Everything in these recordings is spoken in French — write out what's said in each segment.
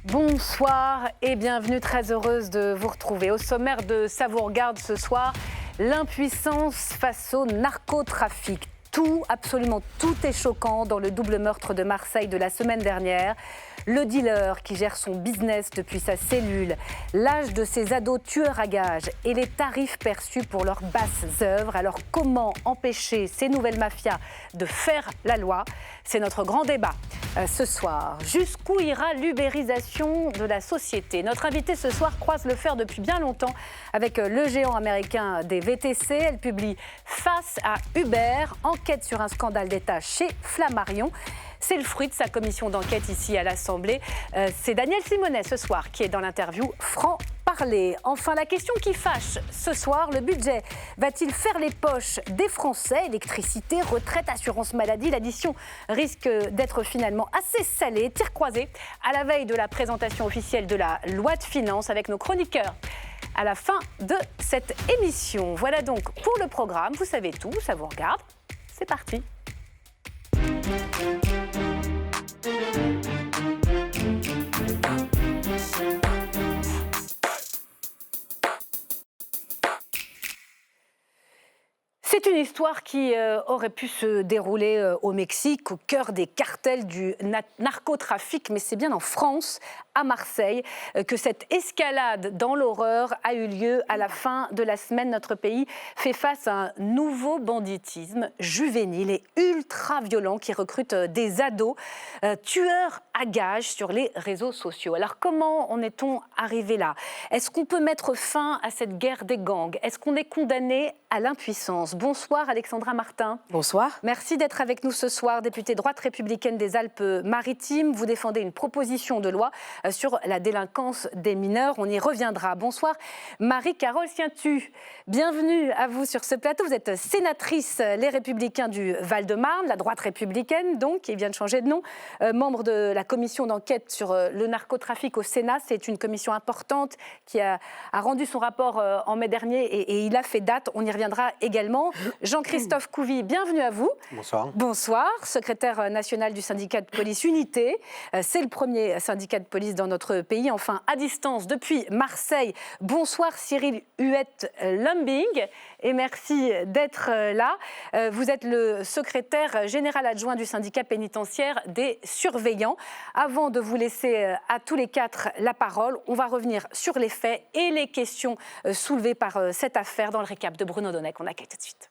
Bonsoir et bienvenue, très heureuse de vous retrouver. Au sommaire de Ça vous regarde ce soir, l'impuissance face au narcotrafic. Tout, absolument tout est choquant dans le double meurtre de Marseille de la semaine dernière. Le dealer qui gère son business depuis sa cellule, l'âge de ses ados tueurs à gages et les tarifs perçus pour leurs basses œuvres. Alors comment empêcher ces nouvelles mafias de faire la loi? C'est notre grand débat ce soir. Jusqu'où ira l'ubérisation de la société? Notre invitée ce soir croise le fer depuis bien longtemps avec le géant américain des VTC. Elle publie Face à Uber, enquête sur un scandale d'État chez Flammarion. C'est le fruit de sa commission d'enquête ici à l'Assemblée. C'est Daniel Simonet ce soir qui est dans l'interview Franc-Parler. Enfin, la question qui fâche ce soir, le budget va-t-il faire les poches des Français? Électricité, retraite, assurance maladie, l'addition risque d'être finalement assez salée. Tir croisé à la veille de la présentation officielle de la loi de finances avec nos chroniqueurs à la fin de cette émission. Voilà donc pour le programme. Vous savez tout, ça vous regarde. C'est parti. C'est une histoire qui aurait pu se dérouler au Mexique, au cœur des cartels du narcotrafic, mais c'est bien en France, à Marseille, que cette escalade dans l'horreur a eu lieu à la fin de la semaine. Notre pays fait face à un nouveau banditisme juvénile et ultra-violent qui recrute des ados, tueurs à gages sur les réseaux sociaux. Alors comment en est-on arrivé là? Est-ce qu'on peut mettre fin à cette guerre des gangs? Est-ce qu'on est condamné à l'impuissance? Bonsoir Alexandra Martin. Bonsoir. Merci d'être avec nous ce soir, députée droite républicaine des Alpes-Maritimes. Vous défendez une proposition de loi sur la délinquance des mineurs. On y reviendra. Bonsoir Marie-Carole Sientu. Bienvenue à vous sur ce plateau. Vous êtes sénatrice Les Républicains du Val-de-Marne, la droite républicaine donc, qui vient de changer de nom, membre de la commission d'enquête sur le narcotrafic au Sénat. C'est une commission importante qui a rendu son rapport en mai dernier et il a fait date. On y reviendra également. Jean-Christophe Couvi, bienvenue à vous. Bonsoir. Bonsoir, secrétaire national du syndicat de police Unité. C'est le premier syndicat de police dans notre pays. Enfin, à distance, depuis Marseille. Bonsoir Cyril Huette-Lumbing et merci d'être là. Vous êtes le secrétaire général adjoint du syndicat pénitentiaire des surveillants. Avant de vous laisser à tous les quatre la parole, on va revenir sur les faits et les questions soulevées par cette affaire dans le récap de Bruno Donnet qu'on accueille tout de suite.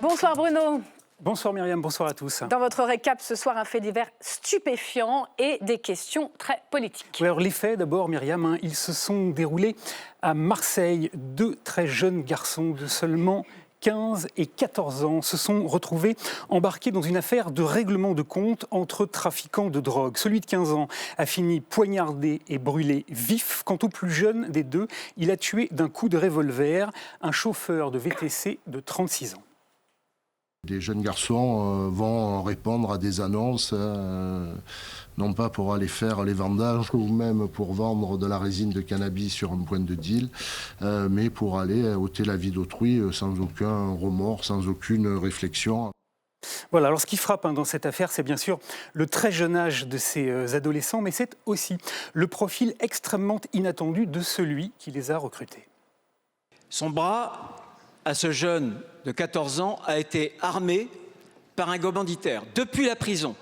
Bonsoir Bruno. Bonsoir Myriam, bonsoir à tous. Dans votre récap ce soir, un fait divers stupéfiant et des questions très politiques. Oui, alors les faits d'abord Myriam, ils se sont déroulés à Marseille. Deux très jeunes garçons de seulement 15 et 14 ans se sont retrouvés embarqués dans une affaire de règlement de compte entre trafiquants de drogue. Celui de 15 ans a fini poignardé et brûlé vif. Quant au plus jeune des deux, il a tué d'un coup de revolver un chauffeur de VTC de 36 ans. Les jeunes garçons vont répondre à des annonces, non pas pour aller faire les vendanges ou même pour vendre de la résine de cannabis sur un point de deal, mais pour aller ôter la vie d'autrui sans aucun remords, sans aucune réflexion. Voilà, alors ce qui frappe dans cette affaire, c'est bien sûr le très jeune âge de ces adolescents, mais c'est aussi le profil extrêmement inattendu de celui qui les a recrutés. Son bras, à ce jeune de 14 ans, a été armé par un commanditaire depuis la prison.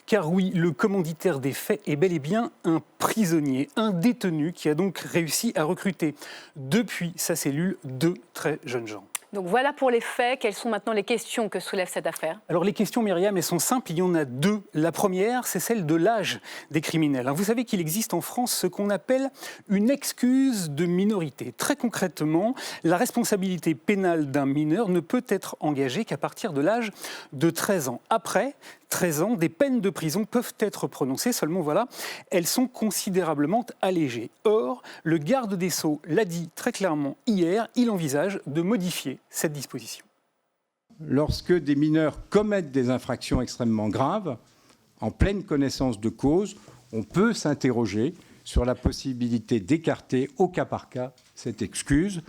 Car oui, le commanditaire des faits est bel et bien un prisonnier, un détenu qui a donc réussi à recruter depuis sa cellule deux très jeunes gens. Donc voilà pour les faits. Quelles sont maintenant les questions que soulève cette affaire? Alors les questions, Myriam, elles sont simples. Il y en a deux. La première, c'est celle de l'âge des criminels. Vous savez qu'il existe en France ce qu'on appelle une excuse de minorité. Très concrètement, la responsabilité pénale d'un mineur ne peut être engagée qu'à partir de l'âge de 13 ans. Après 13 ans, des peines de prison peuvent être prononcées, seulement voilà, elles sont considérablement allégées. Or, le garde des Sceaux l'a dit très clairement hier, il envisage de modifier cette disposition. Lorsque des mineurs commettent des infractions extrêmement graves, en pleine connaissance de cause, on peut s'interroger sur la possibilité d'écarter au cas par cas cette excuse.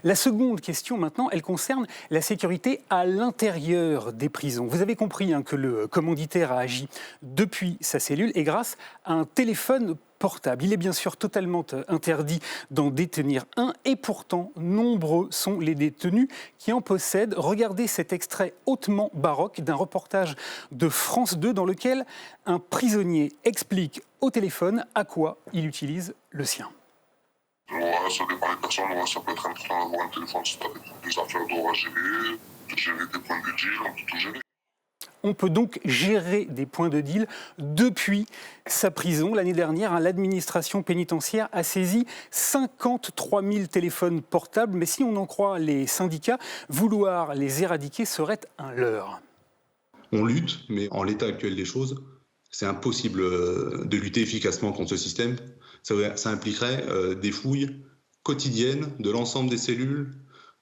La seconde question maintenant, elle concerne la sécurité à l'intérieur des prisons. Vous avez compris que le commanditaire a agi depuis sa cellule et grâce à un téléphone portable. Il est bien sûr totalement interdit d'en détenir un et pourtant nombreux sont les détenus qui en possèdent. Regardez cet extrait hautement baroque d'un reportage de France 2 dans lequel un prisonnier explique au téléphone à quoi il utilise le sien. Ouais, ça dépend des personnes. Ouais, ça peut être important d'avoir un téléphone si tu as des affaires d'or à gérer, de gérer des points de deal, on peut tout gérer. On peut donc gérer des points de deal depuis sa prison. L'année dernière, l'administration pénitentiaire a saisi 53 000 téléphones portables. Mais si on en croit les syndicats, vouloir les éradiquer serait un leurre. On lutte, mais en l'état actuel des choses, c'est impossible de lutter efficacement contre ce système. Ça impliquerait des fouilles quotidiennes de l'ensemble des cellules,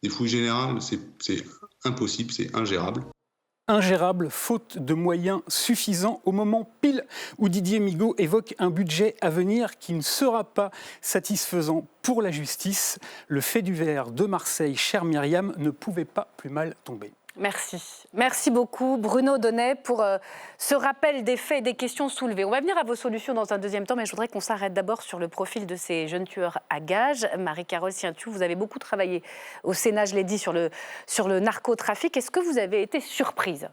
des fouilles générales. C'est impossible, c'est ingérable. Ingérable, faute de moyens suffisants, au moment pile où Didier Migaud évoque un budget à venir qui ne sera pas satisfaisant pour la justice. Le fait divers de Marseille, chère Myriam, ne pouvait pas plus mal tomber. Merci. Merci beaucoup Bruno Donnet pour ce rappel des faits et des questions soulevées. On va venir à vos solutions dans un deuxième temps, mais je voudrais qu'on s'arrête d'abord sur le profil de ces jeunes tueurs à gages. Marie-Carole Ciuntu, vous avez beaucoup travaillé au Sénat, je l'ai dit, sur le narcotrafic. Est-ce que vous avez été surprise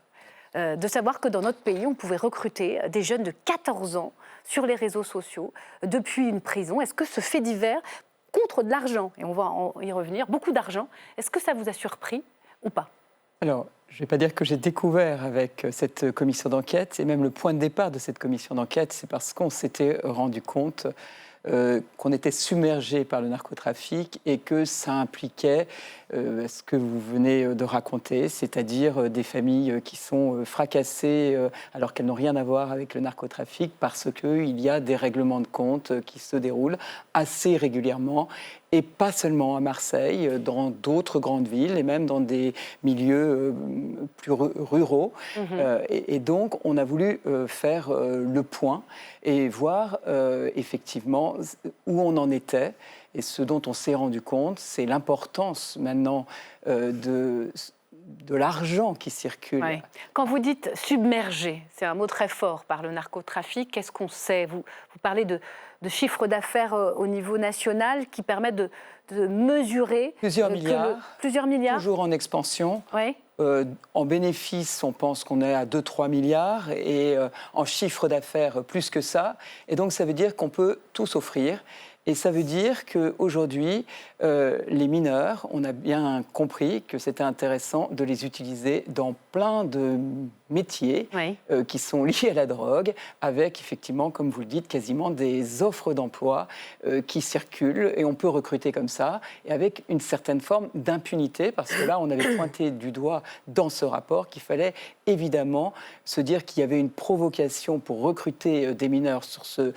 de savoir que dans notre pays, on pouvait recruter des jeunes de 14 ans sur les réseaux sociaux depuis une prison? Est-ce que ce fait divers contre de l'argent, et on va y revenir, beaucoup d'argent, est-ce que ça vous a surpris ou pas? Alors, je ne vais pas dire que j'ai découvert avec cette commission d'enquête, et même le point de départ de cette commission d'enquête, c'est parce qu'on s'était rendu compte qu'on était submergé par le narcotrafic et que ça impliquait ce que vous venez de raconter, c'est-à-dire des familles qui sont fracassées alors qu'elles n'ont rien à voir avec le narcotrafic parce qu'il y a des règlements de compte qui se déroulent assez régulièrement et pas seulement à Marseille, dans d'autres grandes villes et même dans des milieux plus ruraux. Et donc, on a voulu faire le point et voir effectivement où on en était. Et ce dont on s'est rendu compte, c'est l'importance maintenant de l'argent qui circule. Ouais. Quand vous dites submergé, c'est un mot très fort par le narcotrafic, qu'est-ce qu'on sait? Vous parlez de chiffre d'affaires au niveau national qui permettent de mesurer... Plusieurs milliards. Plusieurs milliards. Toujours en expansion. Oui. En bénéfice, on pense qu'on est à 2-3 milliards et en chiffre d'affaires, plus que ça. Et donc, ça veut dire qu'on peut tout s'offrir. Et ça veut dire qu'aujourd'hui, les mineurs, on a bien compris que c'était intéressant de les utiliser dans plein de métiers qui sont liés à la drogue, avec effectivement, comme vous le dites, quasiment des offres d'emploi qui circulent et on peut recruter comme ça, et avec une certaine forme d'impunité, parce que là, on avait pointé du doigt dans ce rapport qu'il fallait évidemment se dire qu'il y avait une provocation pour recruter des mineurs sur ce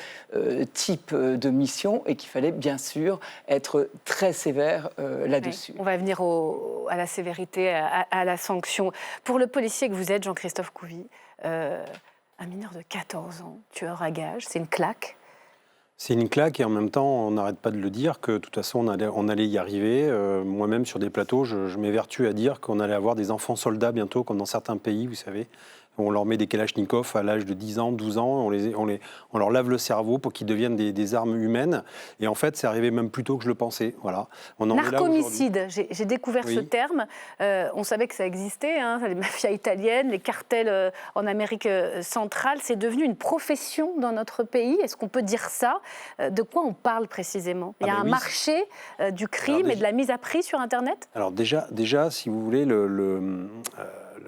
type de mission et qu'il fallait bien sûr être très sévère là-dessus. Oui, on va venir à la sévérité, à la sanction. Pour le policier que vous êtes, Jean-Christophe Couvi, un mineur de 14 ans, tueur à gages, c'est une claque? C'est une claque et en même temps, on n'arrête pas de le dire, que de toute façon, on allait y arriver. Moi-même, sur des plateaux, je m'évertue à dire qu'on allait avoir des enfants soldats bientôt, comme dans certains pays, vous savez. On leur met des kalachnikovs à l'âge de 10 ans, 12 ans, on leur lave le cerveau pour qu'ils deviennent des armes humaines. Et en fait, c'est arrivé même plus tôt que je le pensais. Voilà. Narcomicide, j'ai découvert ce terme. On savait que ça existait, les mafias italiennes, les cartels en Amérique centrale. C'est devenu une profession dans notre pays. Est-ce qu'on peut dire ça? De quoi on parle précisément? Il y a un marché du crime et de la mise à prix sur Internet? Alors déjà, si vous voulez, le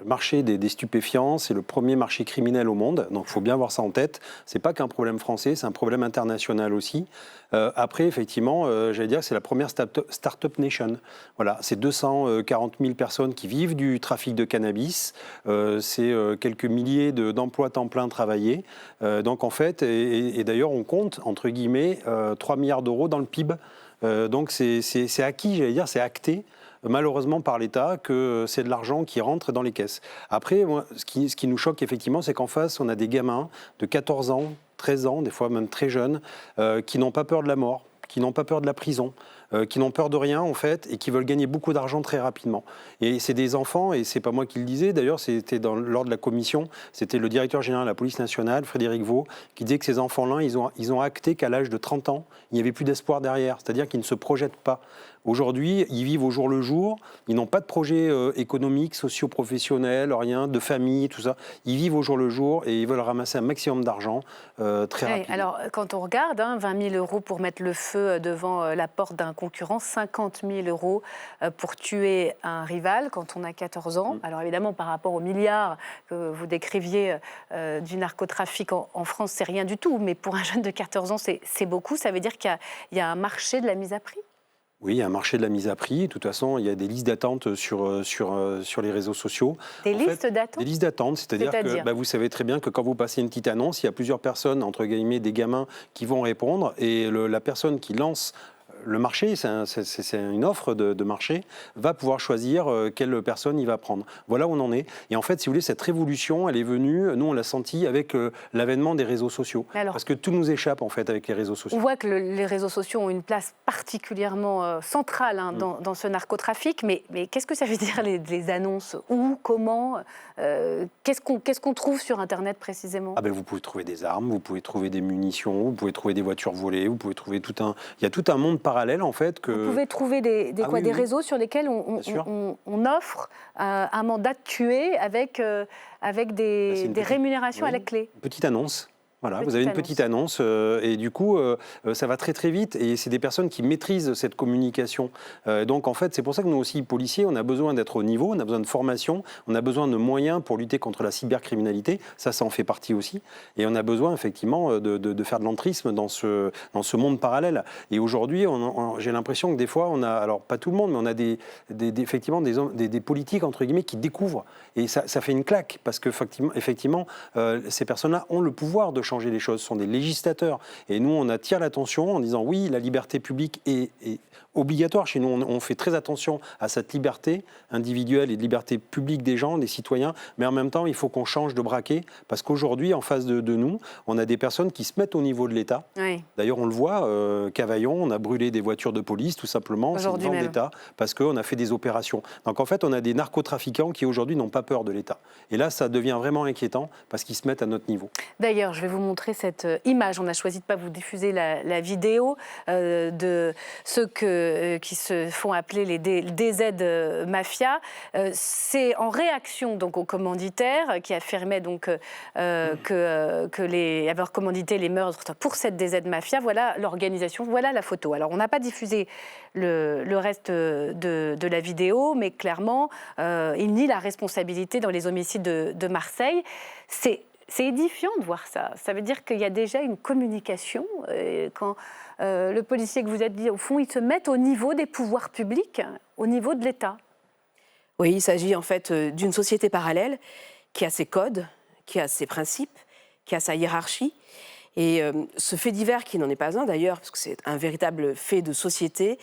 marché des stupéfiants, c'est le premier marché criminel au monde, donc il faut bien avoir ça en tête. C'est pas qu'un problème français, c'est un problème international aussi. Après, effectivement, j'allais dire que c'est la première start-up nation. Voilà, c'est 240 000 personnes qui vivent du trafic de cannabis, c'est quelques milliers d'emplois temps plein travaillés. Donc en fait, et d'ailleurs on compte, entre guillemets, 3 milliards d'euros dans le PIB. Donc c'est acquis, j'allais dire, c'est acté. Malheureusement par l'État, que c'est de l'argent qui rentre dans les caisses. Après, moi, ce qui nous choque effectivement, c'est qu'en face, on a des gamins de 14 ans, 13 ans, des fois même très jeunes, qui n'ont pas peur de la mort, qui n'ont pas peur de la prison, qui n'ont peur de rien en fait et qui veulent gagner beaucoup d'argent très rapidement. Et c'est des enfants, et c'est pas moi qui le disais, d'ailleurs c'était lors de la commission, c'était le directeur général de la police nationale, Frédéric Vaux, qui disait que ces enfants-là, ils ont acté qu'à l'âge de 30 ans, il n'y avait plus d'espoir derrière, c'est-à-dire qu'ils ne se projettent pas. Aujourd'hui, ils vivent au jour le jour, ils n'ont pas de projet économique, socio-professionnel, rien, de famille, tout ça. Ils vivent au jour le jour et ils veulent ramasser un maximum d'argent très rapidement. Alors, quand on regarde, 20 000 € pour mettre le feu devant la porte d'un concurrent, 50 000 € pour tuer un rival quand on a 14 ans. Alors évidemment, par rapport aux milliards que vous décriviez du narcotrafic en France, c'est rien du tout. Mais pour un jeune de 14 ans, c'est beaucoup. Ça veut dire qu'il y a un marché de la mise à prix. Oui, il y a un marché de la mise à prix. De toute façon, il y a des listes d'attente sur les réseaux sociaux. Des listes d'attente ? Des listes d'attente, c'est-à-dire que vous savez très bien que quand vous passez une petite annonce, il y a plusieurs personnes, entre guillemets, des gamins, qui vont répondre. Et la personne qui lance le marché, c'est une offre de marché, va pouvoir choisir quelle personne il va prendre. Voilà où on en est. Et en fait, si vous voulez, cette révolution, elle est venue, nous on l'a senti avec l'avènement des réseaux sociaux. Parce que tout nous échappe en fait avec les réseaux sociaux. On voit que les réseaux sociaux ont une place particulièrement centrale dans ce narcotrafic, mais qu'est-ce que ça veut dire les annonces ? Où, comment qu'est-ce qu'on trouve sur Internet précisément ? Vous pouvez trouver des armes, vous pouvez trouver des munitions, vous pouvez trouver des voitures volées, vous pouvez trouver il y a tout un monde parallèle en fait que... Vous pouvez trouver des réseaux sur lesquels on offre un mandat de tuer avec des rémunérations à la clé. Petite annonce. Voilà, vous avez une petite annonce et du coup, ça va très très vite et c'est des personnes qui maîtrisent cette communication. Donc en fait, c'est pour ça que nous aussi, policiers, on a besoin d'être au niveau, on a besoin de formation, on a besoin de moyens pour lutter contre la cybercriminalité, ça en fait partie aussi. Et on a besoin effectivement de faire de l'entrisme dans ce monde parallèle. Et aujourd'hui, j'ai l'impression que des fois, on a, alors pas tout le monde, mais on a effectivement des politiques, entre guillemets, qui découvrent. Et ça fait une claque parce que effectivement, ces personnes-là ont le pouvoir de changer les choses, ce sont des législateurs. Et nous, on attire l'attention en disant oui, la liberté publique est obligatoire. Chez nous, on fait très attention à cette liberté individuelle et de liberté publique des gens, des citoyens, mais en même temps, il faut qu'on change de braquet parce qu'aujourd'hui, en face de nous, on a des personnes qui se mettent au niveau de l'État. Oui. D'ailleurs, on le voit, Cavaillon, on a brûlé des voitures de police, tout simplement, c'est une vendetta, parce qu'on a fait des opérations. Donc en fait, on a des narcotrafiquants qui aujourd'hui n'ont pas peur de l'État. Et là, ça devient vraiment inquiétant parce qu'ils se mettent à notre niveau. D'ailleurs, je vais vous montrer cette image. On a choisi de ne pas vous diffuser la vidéo de ceux qui se font appeler les DZ Mafia. C'est en réaction donc aux commanditaires qui affirmaient donc avoir commandité les meurtres pour cette DZ Mafia. Voilà l'organisation, voilà la photo. Alors on n'a pas diffusé le reste de la vidéo, mais clairement, il nie la responsabilité dans les homicides de Marseille. C'est édifiant de voir ça. Ça veut dire qu'il y a déjà une communication. Quand le policier que vous êtes dit, au fond, ils se mettent au niveau des pouvoirs publics, au niveau de l'État. Oui, il s'agit en fait d'une société parallèle qui a ses codes, qui a ses principes, qui a sa hiérarchie. Et ce fait divers, qui n'en est pas un d'ailleurs, parce que c'est un véritable fait de société,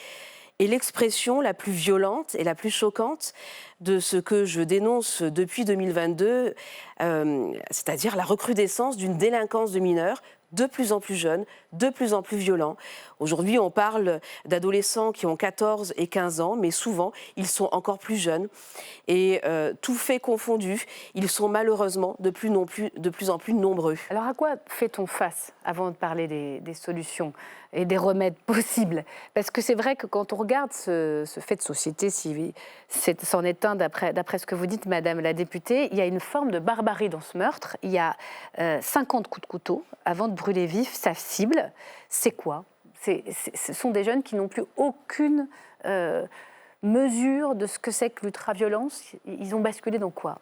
est l'expression la plus violente et la plus choquante de ce que je dénonce depuis 2022, c'est-à-dire la recrudescence d'une délinquance de mineurs de plus en plus jeunes, de plus en plus violents. Aujourd'hui, on parle d'adolescents qui ont 14 et 15 ans, mais souvent, ils sont encore plus jeunes. Et tout fait confondu, ils sont malheureusement de plus en plus nombreux. Alors à quoi fait-on face, avant de parler des solutions et des remèdes possibles ? Parce que c'est vrai que quand on regarde ce fait de société, si c'en est un d'après ce que vous dites, Madame la députée, il y a une forme de barbarie dans ce meurtre. Il y a 50 coups de couteau avant de brûler vif sa cible. C'est quoi ? Ce sont des jeunes qui n'ont plus aucune mesure de ce que c'est que l'ultraviolence. Ils ont basculé dans quoi ?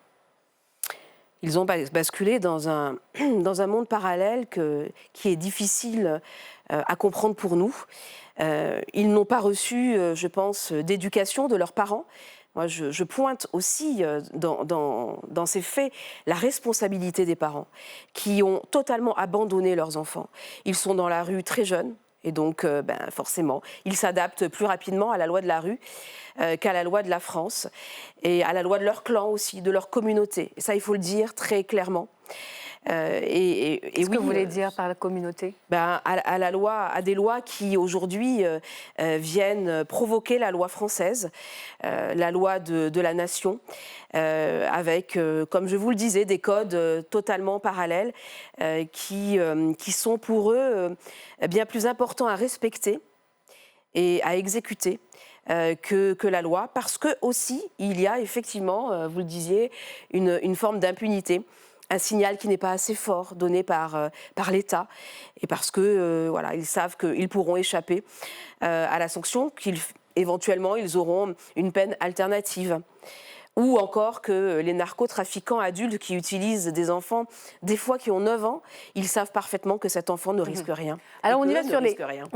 Ils ont basculé dans un monde parallèle qui est difficile à comprendre pour nous. Ils n'ont pas reçu, je pense, d'éducation de leurs parents. Moi, je pointe aussi dans ces faits la responsabilité des parents qui ont totalement abandonné leurs enfants. Ils sont dans la rue très jeunes et donc forcément, ils s'adaptent plus rapidement à la loi de la rue qu'à la loi de la France et à la loi de leur clan aussi, de leur communauté. Et ça, il faut le dire très clairement. Qu'est-ce que vous voulez dire par la communauté? À des lois qui aujourd'hui viennent provoquer la loi française, la loi de la nation, avec, comme je vous le disais, des codes totalement parallèles qui sont pour eux bien plus importants à respecter et à exécuter que la loi, parce que aussi il y a effectivement, vous le disiez, une forme d'impunité, un signal qui n'est pas assez fort donné par l'État, et parce que voilà, ils savent qu'ils pourront échapper à la sanction, qu'éventuellement ils auront une peine alternative. Ou encore que les narcotrafiquants adultes qui utilisent des enfants, des fois qui ont 9 ans, ils savent parfaitement que cet enfant ne risque rien. Alors on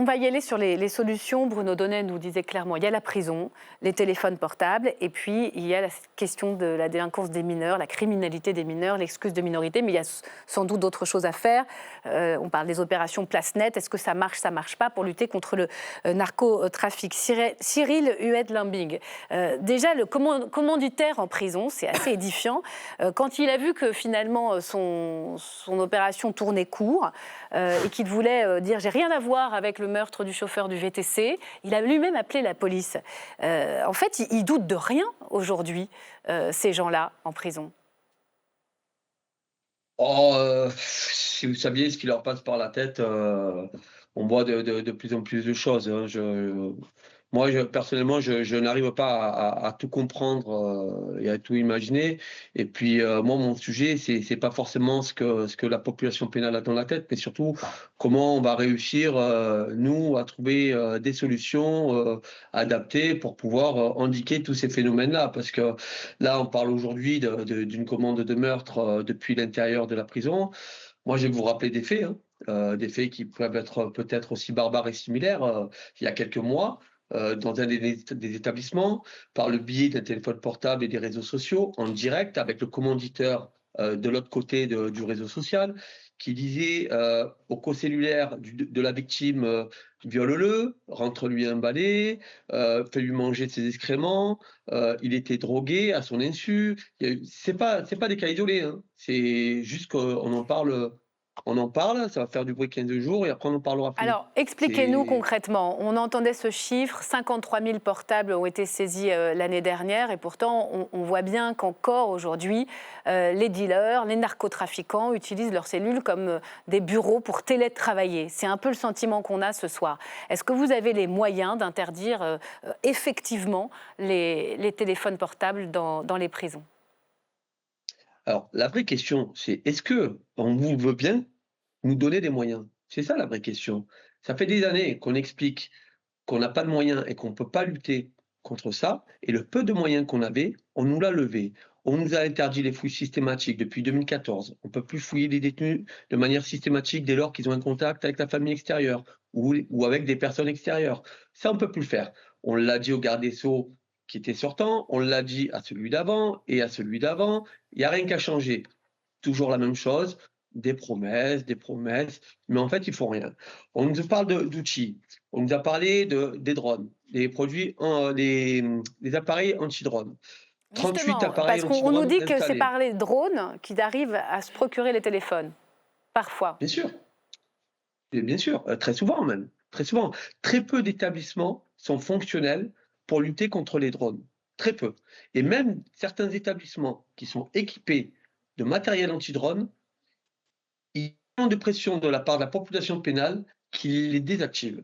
va y aller sur les solutions. Bruno Donnet nous disait clairement, il y a la prison, les téléphones portables, et puis il y a la question de la délinquance des mineurs, la criminalité des mineurs, l'excuse de minorité, mais il y a sans doute d'autres choses à faire. On parle des opérations place nette. Est-ce que ça marche pas pour lutter contre le narcotrafic? Cyril Huet-Limbing, déjà le commanditaire en prison, c'est assez édifiant. Quand il a vu que finalement son opération tournait court et qu'il voulait dire « j'ai rien à voir avec le meurtre du chauffeur du VTC », il a lui-même appelé la police. En fait, ils doutent de rien aujourd'hui, ces gens-là en prison. Si vous saviez ce qui leur passe par la tête, on voit de plus en plus de choses. Moi, personnellement, je n'arrive pas à tout comprendre et à tout imaginer. Et puis, moi, mon sujet, c'est pas forcément ce que la population pénale a dans la tête, mais surtout comment on va réussir, nous, à trouver des solutions adaptées pour pouvoir endiguer tous ces phénomènes-là. Parce que là, on parle aujourd'hui d'une commande de meurtre depuis l'intérieur de la prison. Moi, je vais vous rappeler des faits, des faits qui peuvent être peut-être aussi barbares et similaires il y a quelques mois. Dans un des établissements, par le biais d'un téléphone portable et des réseaux sociaux, en direct, avec le commanditeur de l'autre côté du réseau social, qui disait au co-cellulaire de la victime viole-le, rentre-lui un balai, fais-lui manger de ses excréments, il était drogué à son insu. C'est pas des cas isolés, c'est juste qu'on en parle. On en parle, ça va faire du bruit 15 jours et après on en parlera plus. Alors, expliquez-nous concrètement. On entendait ce chiffre, 53 000 portables ont été saisis l'année dernière et pourtant on voit bien qu'encore aujourd'hui, les dealers, les narcotrafiquants utilisent leurs cellules comme des bureaux pour télétravailler. C'est un peu le sentiment qu'on a ce soir. Est-ce que vous avez les moyens d'interdire effectivement les téléphones portables dans les prisons ? Alors, la vraie question, c'est est-ce qu'on vous veut bien nous donner des moyens? C'est ça la vraie question. Ça fait des années qu'on explique qu'on n'a pas de moyens et qu'on ne peut pas lutter contre ça. Et le peu de moyens qu'on avait, on nous l'a levé. On nous a interdit les fouilles systématiques depuis 2014. On ne peut plus fouiller les détenus de manière systématique dès lors qu'ils ont un contact avec la famille extérieure ou avec des personnes extérieures. Ça, on ne peut plus le faire. On l'a dit au garde des Sceaux qui était sortant, on l'a dit à celui d'avant et à celui d'avant. Il n'y a rien qu'à changer. Toujours la même chose, des promesses, mais en fait, ils ne font rien. On nous parle d'outils, on nous a parlé des drones, des produits, des appareils anti-drones. 38 appareils parce qu'on nous dit que c'est par les drones qu'ils arrivent à se procurer les téléphones, parfois. Bien sûr. Et bien sûr, très souvent même. Très souvent. Très peu d'établissements sont fonctionnels pour lutter contre les drones. Très peu. Et même certains établissements qui sont équipés de matériel anti-drone, ils ont de pression de la part de la population pénale qui les désactive.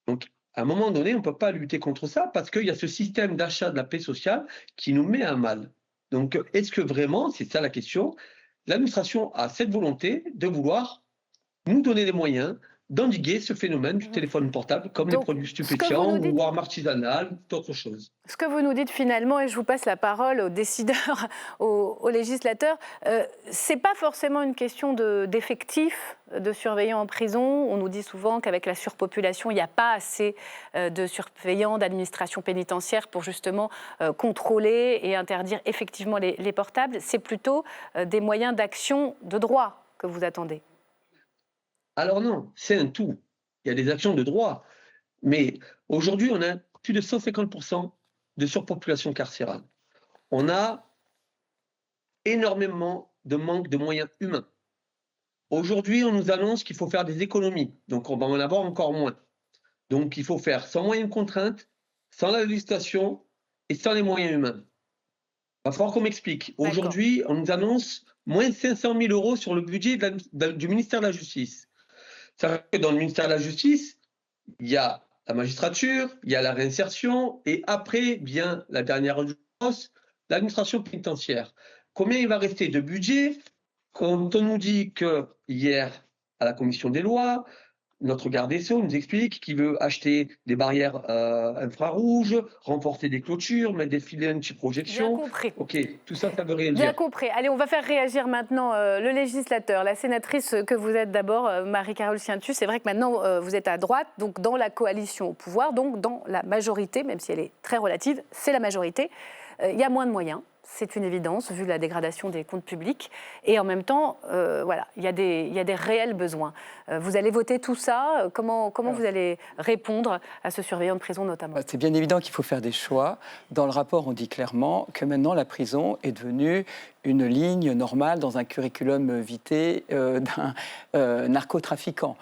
Donc, à un moment donné, on ne peut pas lutter contre ça parce qu'il y a ce système d'achat de la paix sociale qui nous met à mal. Donc, est-ce que vraiment, c'est ça la question, l'administration a cette volonté de vouloir nous donner les moyens d'endiguer ce phénomène du téléphone portable comme les produits stupéfiants ou armes artisanales, d'autres choses. Ce que vous nous dites finalement, et je vous passe la parole aux décideurs, aux législateurs, c'est pas forcément une question d'effectifs de surveillants en prison. On nous dit souvent qu'avec la surpopulation, il n'y a pas assez de surveillants, d'administration pénitentiaire pour justement contrôler et interdire effectivement les portables. C'est plutôt des moyens d'action de droit que vous attendez. Alors non, c'est un tout. Il y a des actions de droit. Mais aujourd'hui, on a plus de 150% de surpopulation carcérale. On a énormément de manque de moyens humains. Aujourd'hui, on nous annonce qu'il faut faire des économies, donc on va en avoir encore moins. Donc il faut faire sans moyens de contrainte, sans la législation et sans les moyens humains. Il va falloir qu'on m'explique. Aujourd'hui, on nous annonce moins 500 000 € sur le budget du ministère de la Justice. Ça veut dire que dans le ministère de la Justice, il y a la magistrature, il y a la réinsertion, et après vient la dernière chose, l'administration pénitentiaire. Combien il va rester de budget quand on nous dit que hier, à la commission des lois, notre garde des Sceaux nous explique qu'il veut acheter des barrières infrarouges, renforcer des clôtures, mettre des filets anti-projection. Bien compris. Ok, tout ça, ça veut rien dire. Bien compris. Allez, on va faire réagir maintenant le législateur, la sénatrice que vous êtes d'abord, Marie-Carole Siuntu. C'est vrai que maintenant, vous êtes à droite, donc dans la coalition au pouvoir, donc dans la majorité, même si elle est très relative, c'est la majorité. Il y a moins de moyens. C'est une évidence, vu la dégradation des comptes publics. Et en même temps, voilà, il y a des réels besoins. Vous allez voter tout ça. Comment vous allez répondre à ce surveillant de prison, notamment? C'est bien évident qu'il faut faire des choix. Dans le rapport, on dit clairement que maintenant, la prison est devenue une ligne normale dans un curriculum vitae d'un narcotrafiquant.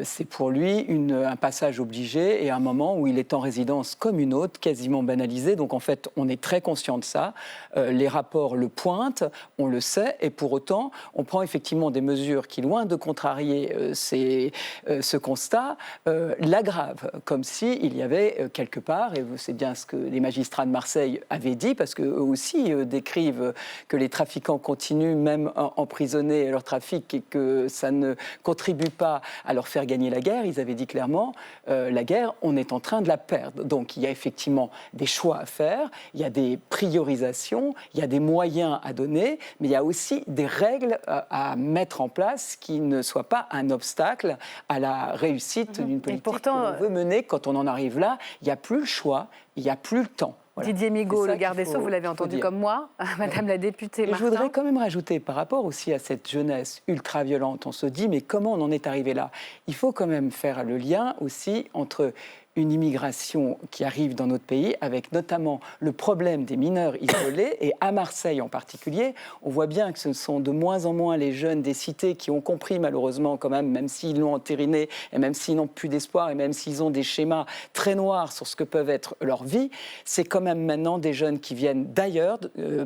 C'est pour lui un passage obligé et un moment où il est en résidence comme une autre, quasiment banalisé. Donc en fait, on est très conscient de ça. Les rapports le pointent, on le sait, et pour autant, on prend effectivement des mesures qui, loin de contrarier ce constat, l'aggravent, comme s'il y avait quelque part, et c'est bien ce que les magistrats de Marseille avaient dit, parce qu'eux aussi décrivent que les trafiquants continuent même emprisonnés à leur trafic et que ça ne contribue pas à leur faire gagner la guerre. Ils avaient dit clairement, la guerre, on est en train de la perdre. Donc il y a effectivement des choix à faire, il y a des priorisations, il y a des moyens à donner, mais il y a aussi des règles à mettre en place qui ne soient pas un obstacle à la réussite d'une politique que l'on veut mener. Quand on en arrive là, il n'y a plus le choix, il n'y a plus le temps. Voilà. Didier Migaud, le garde des Sceaux, vous l'avez entendu comme moi, Madame la députée Martin. Je voudrais quand même rajouter, par rapport aussi à cette jeunesse ultra-violente, on se dit, mais comment on en est arrivé là? Il faut quand même faire le lien aussi entre une immigration qui arrive dans notre pays, avec notamment le problème des mineurs isolés, et à Marseille en particulier, on voit bien que ce sont de moins en moins les jeunes des cités qui ont compris malheureusement quand même s'ils l'ont entériné, et même s'ils n'ont plus d'espoir, et même s'ils ont des schémas très noirs sur ce que peuvent être leurs vies, c'est quand même maintenant des jeunes qui viennent d'ailleurs,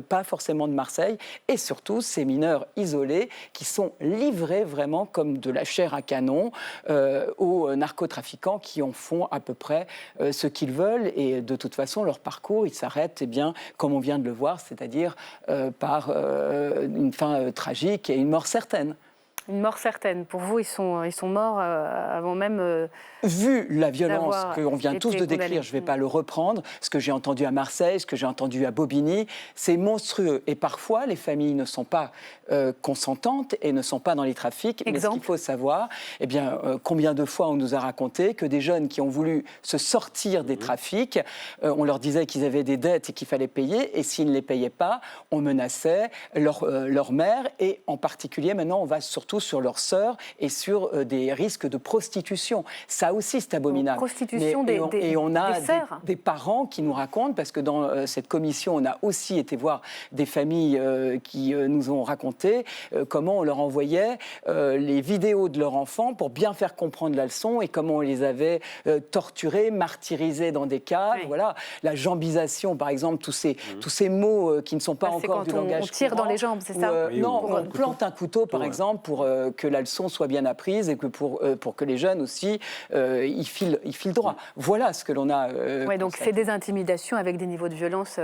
pas forcément de Marseille, et surtout ces mineurs isolés qui sont livrés vraiment comme de la chair à canon aux narcotrafiquants qui en font à peu près ce qu'ils veulent, et de toute façon leur parcours il s'arrête comme on vient de le voir, c'est-à-dire par une fin tragique et une mort certaine. Une mort certaine. Pour vous, ils sont morts avant même... Vu la violence qu'on vient tous de décrire, je ne vais pas le reprendre, ce que j'ai entendu à Marseille, ce que j'ai entendu à Bobigny, c'est monstrueux. Et parfois, les familles ne sont pas consentantes et ne sont pas dans les trafics. Mais ce qu'il faut savoir, combien de fois on nous a raconté que des jeunes qui ont voulu se sortir des trafics, on leur disait qu'ils avaient des dettes et qu'il fallait payer, et s'ils ne les payaient pas, on menaçait leur mère, et en particulier, maintenant, on va surtout sur leurs sœurs et sur des risques de prostitution. Ça aussi, c'est abominable. Prostitution et on a des parents qui nous racontent, parce que dans cette commission, on a aussi été voir des familles qui nous ont raconté comment on leur envoyait les vidéos de leurs enfants pour bien faire comprendre la leçon, et comment on les avait torturés, martyrisés dans des caves. Oui. Voilà. La jambisation, par exemple, tous ces mots qui ne sont pas encore du langage courant. On tire dans les jambes, c'est ça? Non, on plante un couteau, par exemple, pour que la leçon soit bien apprise, et que pour que les jeunes aussi y filent droit. Voilà ce que l'on a. Oui, donc c'est des intimidations avec des niveaux de violence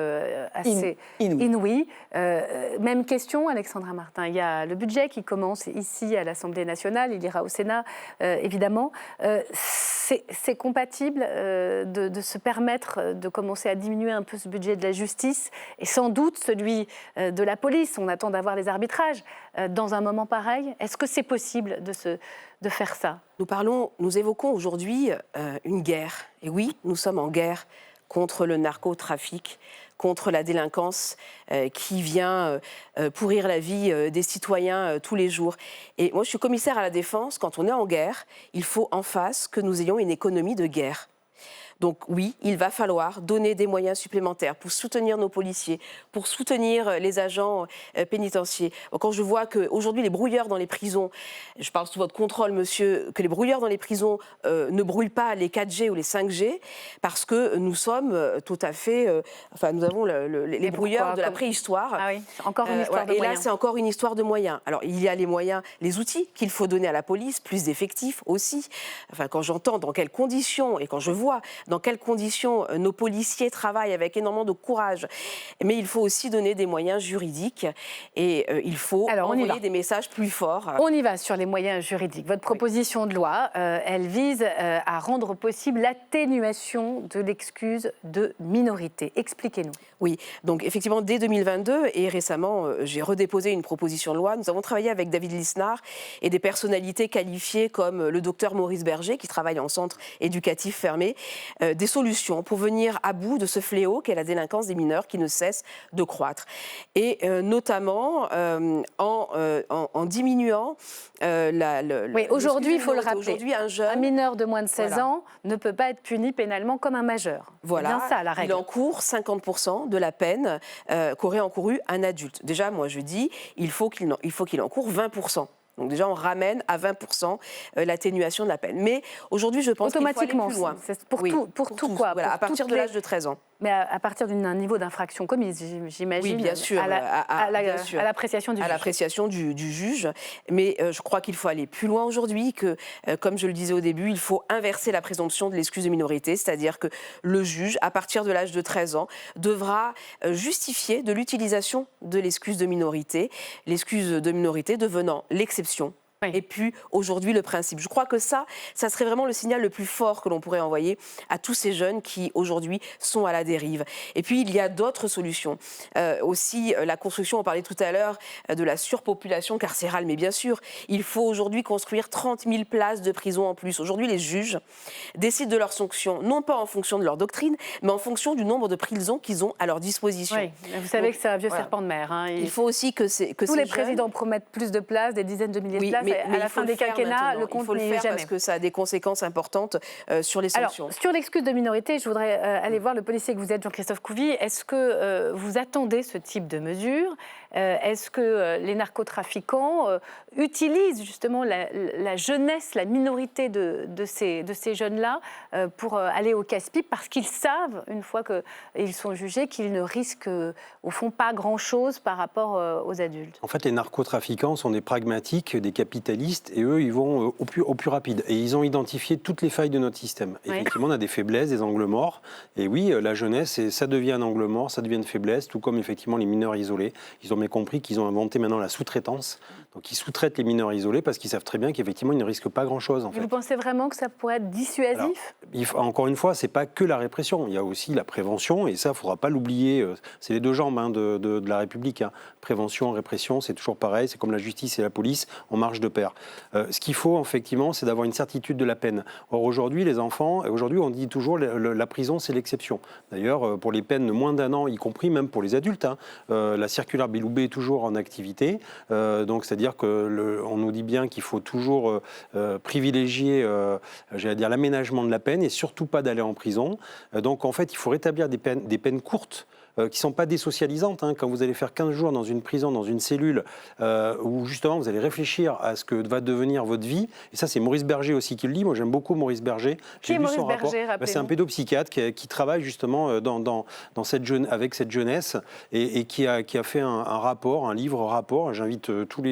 assez inouïs. Même question, Alexandra Martin. Il y a le budget qui commence ici à l'Assemblée nationale, il ira au Sénat, évidemment. C'est compatible de se permettre de commencer à diminuer un peu ce budget de la justice, et sans doute celui de la police. On attend d'avoir les arbitrages dans un moment pareil. Est-ce que c'est possible de faire ça? Nous évoquons aujourd'hui une guerre. Et oui, nous sommes en guerre contre le narcotrafic, contre la délinquance qui vient pourrir la vie des citoyens tous les jours. Et moi, je suis commissaire à la Défense. Quand on est en guerre, il faut en face que nous ayons une économie de guerre. Donc oui, il va falloir donner des moyens supplémentaires pour soutenir nos policiers, pour soutenir les agents pénitentiaires. Quand je vois qu'aujourd'hui les brouilleurs dans les prisons, je parle sous votre contrôle monsieur, que les brouilleurs dans les prisons ne brouillent pas les 4G ou les 5G, parce que nous sommes tout à fait... nous avons les brouilleurs de la préhistoire. Ah oui, encore une histoire de et moyens. là, c'est encore une histoire de moyens. Alors, il y a les moyens, les outils qu'il faut donner à la police, plus d'effectifs aussi. Enfin, quand j'entends dans quelles conditions, et quand je vois dans quelles conditions nos policiers travaillent avec énormément de courage, mais il faut aussi donner des moyens juridiques et il faut envoyer des messages plus forts. On y va sur les moyens juridiques. Votre proposition de loi, elle vise à rendre possible l'atténuation de l'excuse de minorité. Expliquez-nous. Oui, donc effectivement, dès 2022 et récemment, j'ai redéposé une proposition de loi. Nous avons travaillé avec David Lisnard et des personnalités qualifiées comme le docteur Maurice Berger, qui travaille en centre éducatif fermé, des solutions pour venir à bout de ce fléau qu'est la délinquance des mineurs qui ne cesse de croître. Et notamment en diminuant oui, aujourd'hui, il faut le rappeler, aujourd'hui, un mineur de moins de 16 ans ne peut pas être puni pénalement comme un majeur. Voilà, c'est bien ça la règle. Il encourt 50% de la peine qu'aurait encouru un adulte. Déjà, moi je dis, il faut qu'il encourt 20%. Donc déjà, on ramène à 20% l'atténuation de la peine. Mais aujourd'hui, je pense qu'il faut aller plus loin. Pour tout quoi. Voilà, à partir de l'âge de 13 ans. Mais à partir d'un niveau d'infraction commise, j'imagine. Oui, bien sûr. À l'appréciation du juge. À l'appréciation du juge. Mais je crois qu'il faut aller plus loin aujourd'hui, que, comme je le disais au début, il faut inverser la présomption de l'excuse de minorité, c'est-à-dire que le juge, à partir de l'âge de 13 ans, devra justifier de l'utilisation de l'excuse de minorité, l'excuse de minorité devenant l'exception. Oui. Et puis aujourd'hui le principe. Je crois que ça serait vraiment le signal le plus fort que l'on pourrait envoyer à tous ces jeunes qui aujourd'hui sont à la dérive. Et puis il y a d'autres solutions. Aussi la construction, on parlait tout à l'heure de la surpopulation carcérale, mais bien sûr, il faut aujourd'hui construire 30 000 places de prison en plus. Aujourd'hui les juges décident de leurs sanctions, non pas en fonction de leur doctrine, mais en fonction du nombre de prisons qu'ils ont à leur disposition. Oui, vous savez que c'est un vieux serpent de mer. Hein. Il faut aussi que tous les présidents promettent plus de places, des dizaines de milliers de places. Mais à la fin des quinquennats, le compte n'y est jamais. Parce que ça a des conséquences importantes sur les sanctions. Alors, sur l'excuse de minorité, je voudrais aller voir le policier que vous êtes, Jean-Christophe Couvi. Est-ce que vous attendez ce type de mesures ? Est-ce que les narcotrafiquants utilisent justement la jeunesse, la minorité de ces jeunes-là pour aller au casse-pipe parce qu'ils savent, une fois qu'ils sont jugés, qu'ils ne risquent au fond pas grand-chose par rapport aux adultes ? En fait, les narcotrafiquants sont des pragmatiques, des capitalistes, et eux, ils vont au plus rapide. Et ils ont identifié toutes les failles de notre système. Oui. Effectivement, on a des faiblesses, des angles morts. Et oui, la jeunesse, ça devient un angle mort, ça devient une faiblesse, tout comme effectivement les mineurs isolés. Ils ont bien compris qu'ils ont inventé maintenant la sous-traitance. Donc ils sous-traitent les mineurs isolés parce qu'ils savent très bien qu'effectivement, ils ne risquent pas grand-chose. En fait. Vous pensez vraiment que ça pourrait être dissuasif ? Alors, encore une fois, ce n'est pas que la répression. Il y a aussi la prévention, et ça, il ne faudra pas l'oublier. C'est les deux jambes de la République. Hein. Prévention, répression, c'est toujours pareil. C'est comme la justice et la police, on marche de pair. Ce qu'il faut, effectivement, c'est d'avoir une certitude de la peine. Or, aujourd'hui, les enfants, aujourd'hui, on dit toujours la prison, c'est l'exception. D'ailleurs, pour les peines de moins d'1 an, y compris même pour les adultes, hein, la circulaire Belloubet est toujours en activité. Donc, c'est-à-dire qu'on nous dit bien qu'il faut toujours privilégier, j'allais dire, l'aménagement de la peine et surtout pas d'aller en prison. Donc, en fait, il faut rétablir des peines courtes, qui ne sont pas désocialisantes. Hein. Quand vous allez faire 15 jours dans une prison, dans une cellule, où justement vous allez réfléchir à ce que va devenir votre vie, et ça c'est Maurice Berger aussi qui le dit, moi j'aime beaucoup Maurice Berger. Qui est Maurice Berger, c'est un pédopsychiatre qui travaille justement avec cette jeunesse et qui a fait un livre-rapport, j'invite tous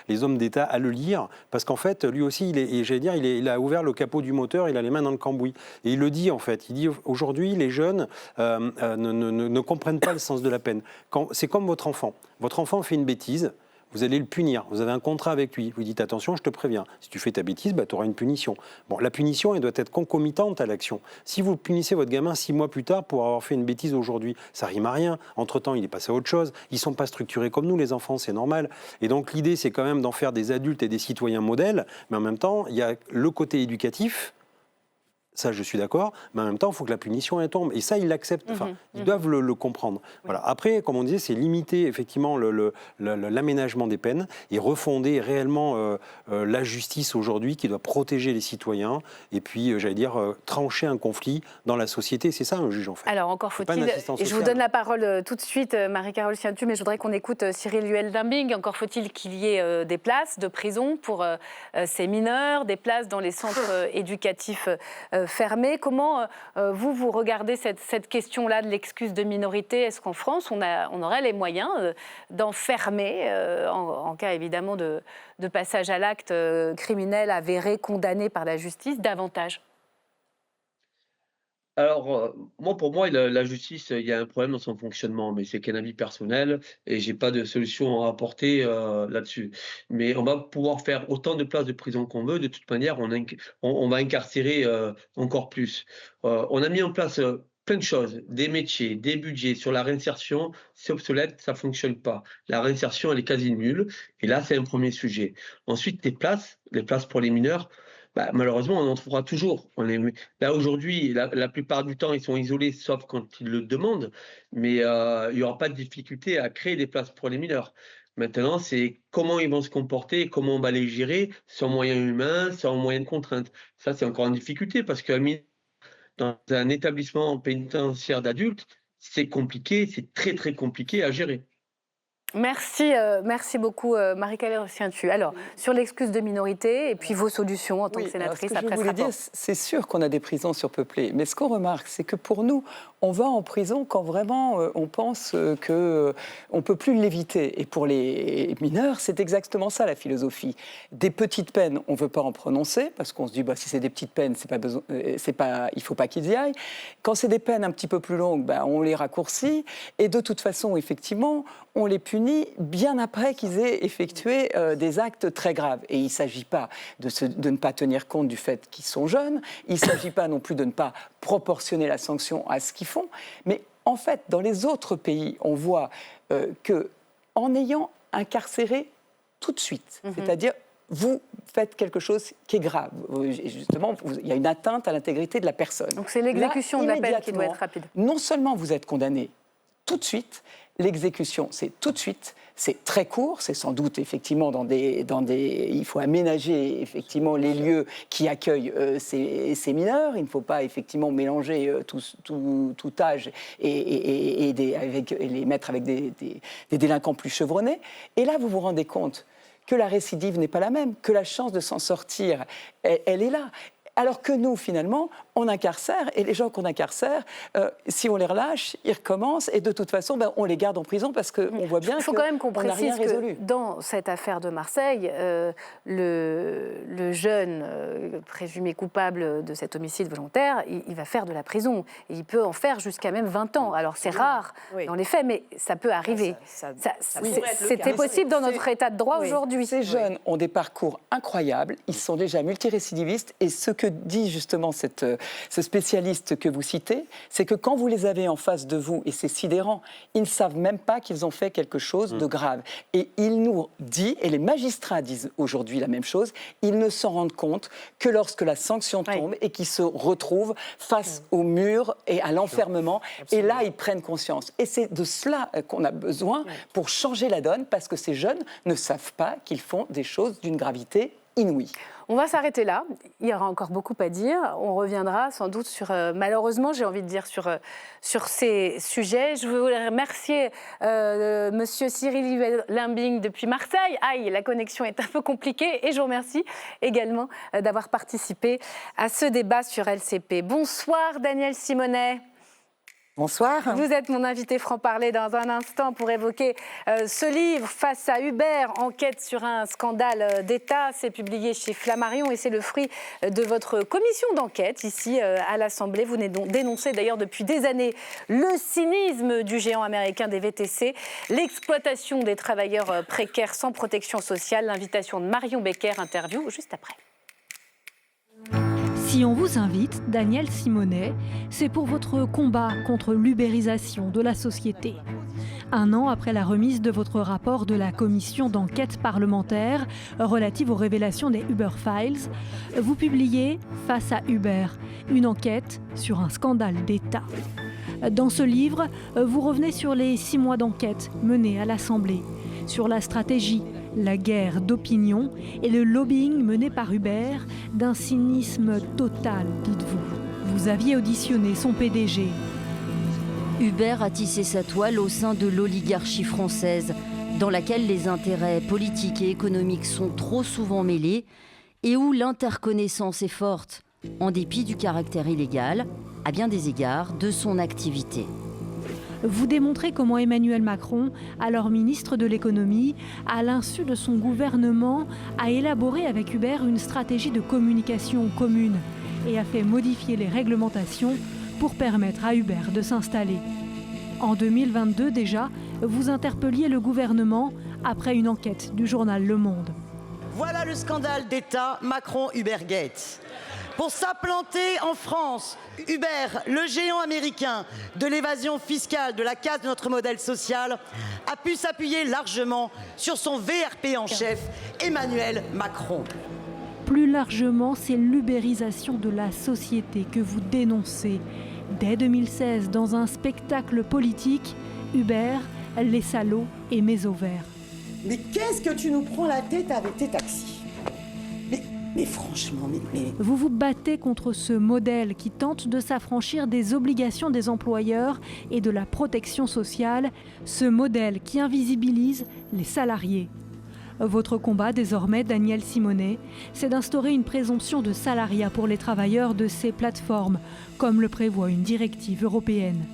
les hommes d'État à le lire, parce qu'en fait lui aussi, il a ouvert le capot du moteur, il a les mains dans le cambouis. Et il le dit en fait, il dit aujourd'hui les jeunes ne comprennent pas le sens de la peine. C'est comme votre enfant. Votre enfant fait une bêtise, vous allez le punir. Vous avez un contrat avec lui. Vous dites attention, je te préviens. Si tu fais ta bêtise, tu auras une punition. Bon, la punition, elle doit être concomitante à l'action. Si vous punissez votre gamin 6 mois plus tard pour avoir fait une bêtise aujourd'hui, ça rime à rien. Entre-temps, il est passé à autre chose. Ils ne sont pas structurés comme nous, les enfants, c'est normal. Et donc l'idée, c'est quand même d'en faire des adultes et des citoyens modèles. Mais en même temps, il y a le côté éducatif. Ça, je suis d'accord, mais en même temps, il faut que la punition elle tombe. Et ça, ils l'acceptent. Enfin, ils doivent le comprendre. Voilà. Après, comme on disait, c'est limiter effectivement l'aménagement des peines et refonder réellement la justice aujourd'hui qui doit protéger les citoyens et puis, j'allais dire, trancher un conflit dans la société. C'est ça un juge, en fait. Alors, encore faut-il, et je vous donne la parole tout de suite, Marie-Carole Sientu, mais je voudrais qu'on écoute Cyril Luel-Dimbing. Encore faut-il qu'il y ait des places de prison pour ces mineurs, des places dans les centres éducatifs fermés. Comment vous regardez cette question-là de l'excuse de minorité? Est-ce qu'en France, on aurait les moyens d'enfermer, en cas évidemment de passage à l'acte criminel avéré, condamné par la justice, davantage? Alors, pour moi, la justice, il y a un problème dans son fonctionnement, mais c'est qu'un avis personnel et j'ai pas de solution à apporter là-dessus. Mais on va pouvoir faire autant de places de prison qu'on veut. De toute manière, on va incarcérer encore plus. On a mis en place plein de choses, des métiers, des budgets sur la réinsertion. C'est obsolète, ça fonctionne pas. La réinsertion, elle est quasi nulle. Et là, c'est un premier sujet. Ensuite, les places pour les mineurs. Malheureusement, on en trouvera toujours. Là, aujourd'hui, la plupart du temps, ils sont isolés, sauf quand ils le demandent. Mais il n'y aura pas de difficulté à créer des places pour les mineurs. Maintenant, c'est comment ils vont se comporter, comment on va les gérer, sans moyens humains, sans moyens de contrainte. Ça, c'est encore une difficulté parce qu'un mineur dans un établissement pénitentiaire d'adultes, c'est compliqué, c'est très, très compliqué à gérer. Merci beaucoup Marie-Carole Sientu. Alors, sur l'excuse de minorité et puis vos solutions en tant que sénatrice après ce rapport. C'est sûr qu'on a des prisons surpeuplées, mais ce qu'on remarque, c'est que pour nous, on va en prison quand vraiment on pense qu'on ne peut plus l'éviter. Et pour les mineurs, c'est exactement ça la philosophie. Des petites peines, on ne veut pas en prononcer, parce qu'on se dit si c'est des petites peines, il ne faut pas qu'ils y aillent. Quand c'est des peines un petit peu plus longues, on les raccourcit. Et de toute façon, effectivement, on les punit bien après qu'ils aient effectué des actes très graves. Et il ne s'agit pas de ne pas tenir compte du fait qu'ils sont jeunes, il ne s'agit pas non plus de ne pas proportionner la sanction à ce qu'ils font, mais en fait, dans les autres pays, on voit qu'en ayant incarcéré tout de suite, c'est-à-dire vous faites quelque chose qui est grave. Justement, il y a une atteinte à l'intégrité de la personne. Donc c'est l'exécution de la peine qui doit être rapide. Non seulement vous êtes condamné tout de suite, l'exécution, c'est tout de suite, c'est très court, c'est sans doute effectivement il faut aménager effectivement les lieux qui accueillent ces mineurs. Il ne faut pas effectivement mélanger tout âge et les mettre avec des délinquants plus chevronnés. Et là, vous vous rendez compte que la récidive n'est pas la même, que la chance de s'en sortir, elle est là. Alors que nous, finalement, on incarcère, et les gens qu'on incarcère, si on les relâche, ils recommencent, et de toute façon, on les garde en prison parce qu'on voit bien qu'il faut quand même qu'on précise que résolu. Dans cette affaire de Marseille, le jeune présumé coupable de cet homicide volontaire, il va faire de la prison. Et il peut en faire jusqu'à même 20 ans. Alors c'est rare dans les faits, mais ça peut arriver. C'était possible dans notre état de droit aujourd'hui. Ces jeunes ont des parcours incroyables, ils sont déjà multirécidivistes, et ce que dit justement ce spécialiste que vous citez, c'est que quand vous les avez en face de vous, et c'est sidérant, ils ne savent même pas qu'ils ont fait quelque chose de grave. Et il nous dit, et les magistrats disent aujourd'hui la même chose, ils ne s'en rendent compte que lorsque la sanction tombe et qu'ils se retrouvent face au mur et à l'enfermement. Et là, ils prennent conscience. Et c'est de cela qu'on a besoin pour changer la donne, parce que ces jeunes ne savent pas qu'ils font des choses d'une gravité inouïe. On va s'arrêter là. Il y aura encore beaucoup à dire. On reviendra sans doute sur, malheureusement, j'ai envie de dire, sur ces sujets. Je voudrais remercier Monsieur Cyril Luel-Dimbing depuis Marseille. Aïe, la connexion est un peu compliquée. Et je vous remercie également d'avoir participé à ce débat sur LCP. Bonsoir, Daniel Simonet. Bonsoir. Vous êtes mon invité franc-parler dans un instant pour évoquer ce livre, Face à Uber, enquête sur un scandale d'État. C'est publié chez Flammarion et c'est le fruit de votre commission d'enquête ici à l'Assemblée. Vous dénoncez d'ailleurs depuis des années le cynisme du géant américain des VTC, l'exploitation des travailleurs précaires sans protection sociale. L'invitation de Marion Becker, interview juste après. Si on vous invite, Daniel Simonet, c'est pour votre combat contre l'ubérisation de la société. 1 an après la remise de votre rapport de la commission d'enquête parlementaire relative aux révélations des Uber Files, vous publiez Face à Uber, une enquête sur un scandale d'État. Dans ce livre, vous revenez sur les 6 mois d'enquête menés à l'Assemblée, sur la stratégie, la guerre d'opinion et le lobbying mené par Uber d'un cynisme total, dites-vous. Vous aviez auditionné son PDG. Uber a tissé sa toile au sein de l'oligarchie française, dans laquelle les intérêts politiques et économiques sont trop souvent mêlés et où l'interconnaissance est forte, en dépit du caractère illégal, à bien des égards, de son activité. Vous démontrez comment Emmanuel Macron, alors ministre de l'économie, à l'insu de son gouvernement, a élaboré avec Uber une stratégie de communication commune et a fait modifier les réglementations pour permettre à Uber de s'installer. En 2022 déjà, vous interpelliez le gouvernement après une enquête du journal Le Monde. Voilà le scandale d'État Macron-Ubergate. Pour s'implanter en France, Uber, le géant américain de l'évasion fiscale, de la casse de notre modèle social, a pu s'appuyer largement sur son VRP en chef, Emmanuel Macron. Plus largement, c'est l'ubérisation de la société que vous dénoncez. Dès 2016, dans un spectacle politique, Uber, les salauds et Méso Vert. Mais qu'est-ce que tu nous prends la tête avec tes taxis ? Mais franchement, mais... Vous vous battez contre ce modèle qui tente de s'affranchir des obligations des employeurs et de la protection sociale, ce modèle qui invisibilise les salariés. Votre combat désormais, Daniel Simonet, c'est d'instaurer une présomption de salariat pour les travailleurs de ces plateformes, comme le prévoit une directive européenne.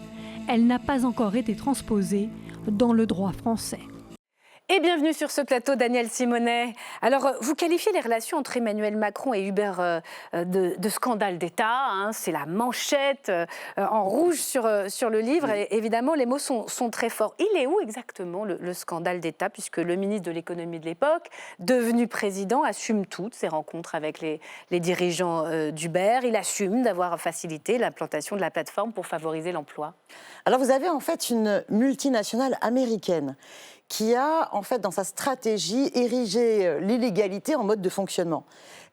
Elle n'a pas encore été transposée dans le droit français. Et bienvenue sur ce plateau, Daniel Simonet. Alors, vous qualifiez les relations entre Emmanuel Macron et Uber de scandale d'État. Hein, c'est la manchette en rouge sur le livre. Et évidemment, les mots sont très forts. Il est où exactement le scandale d'État, puisque le ministre de l'économie de l'époque, devenu président, assume toutes ses rencontres avec les dirigeants d'Uber. Il assume d'avoir facilité l'implantation de la plateforme pour favoriser l'emploi. Alors, vous avez en fait une multinationale américaine qui a, en fait, dans sa stratégie, érigé l'illégalité en mode de fonctionnement.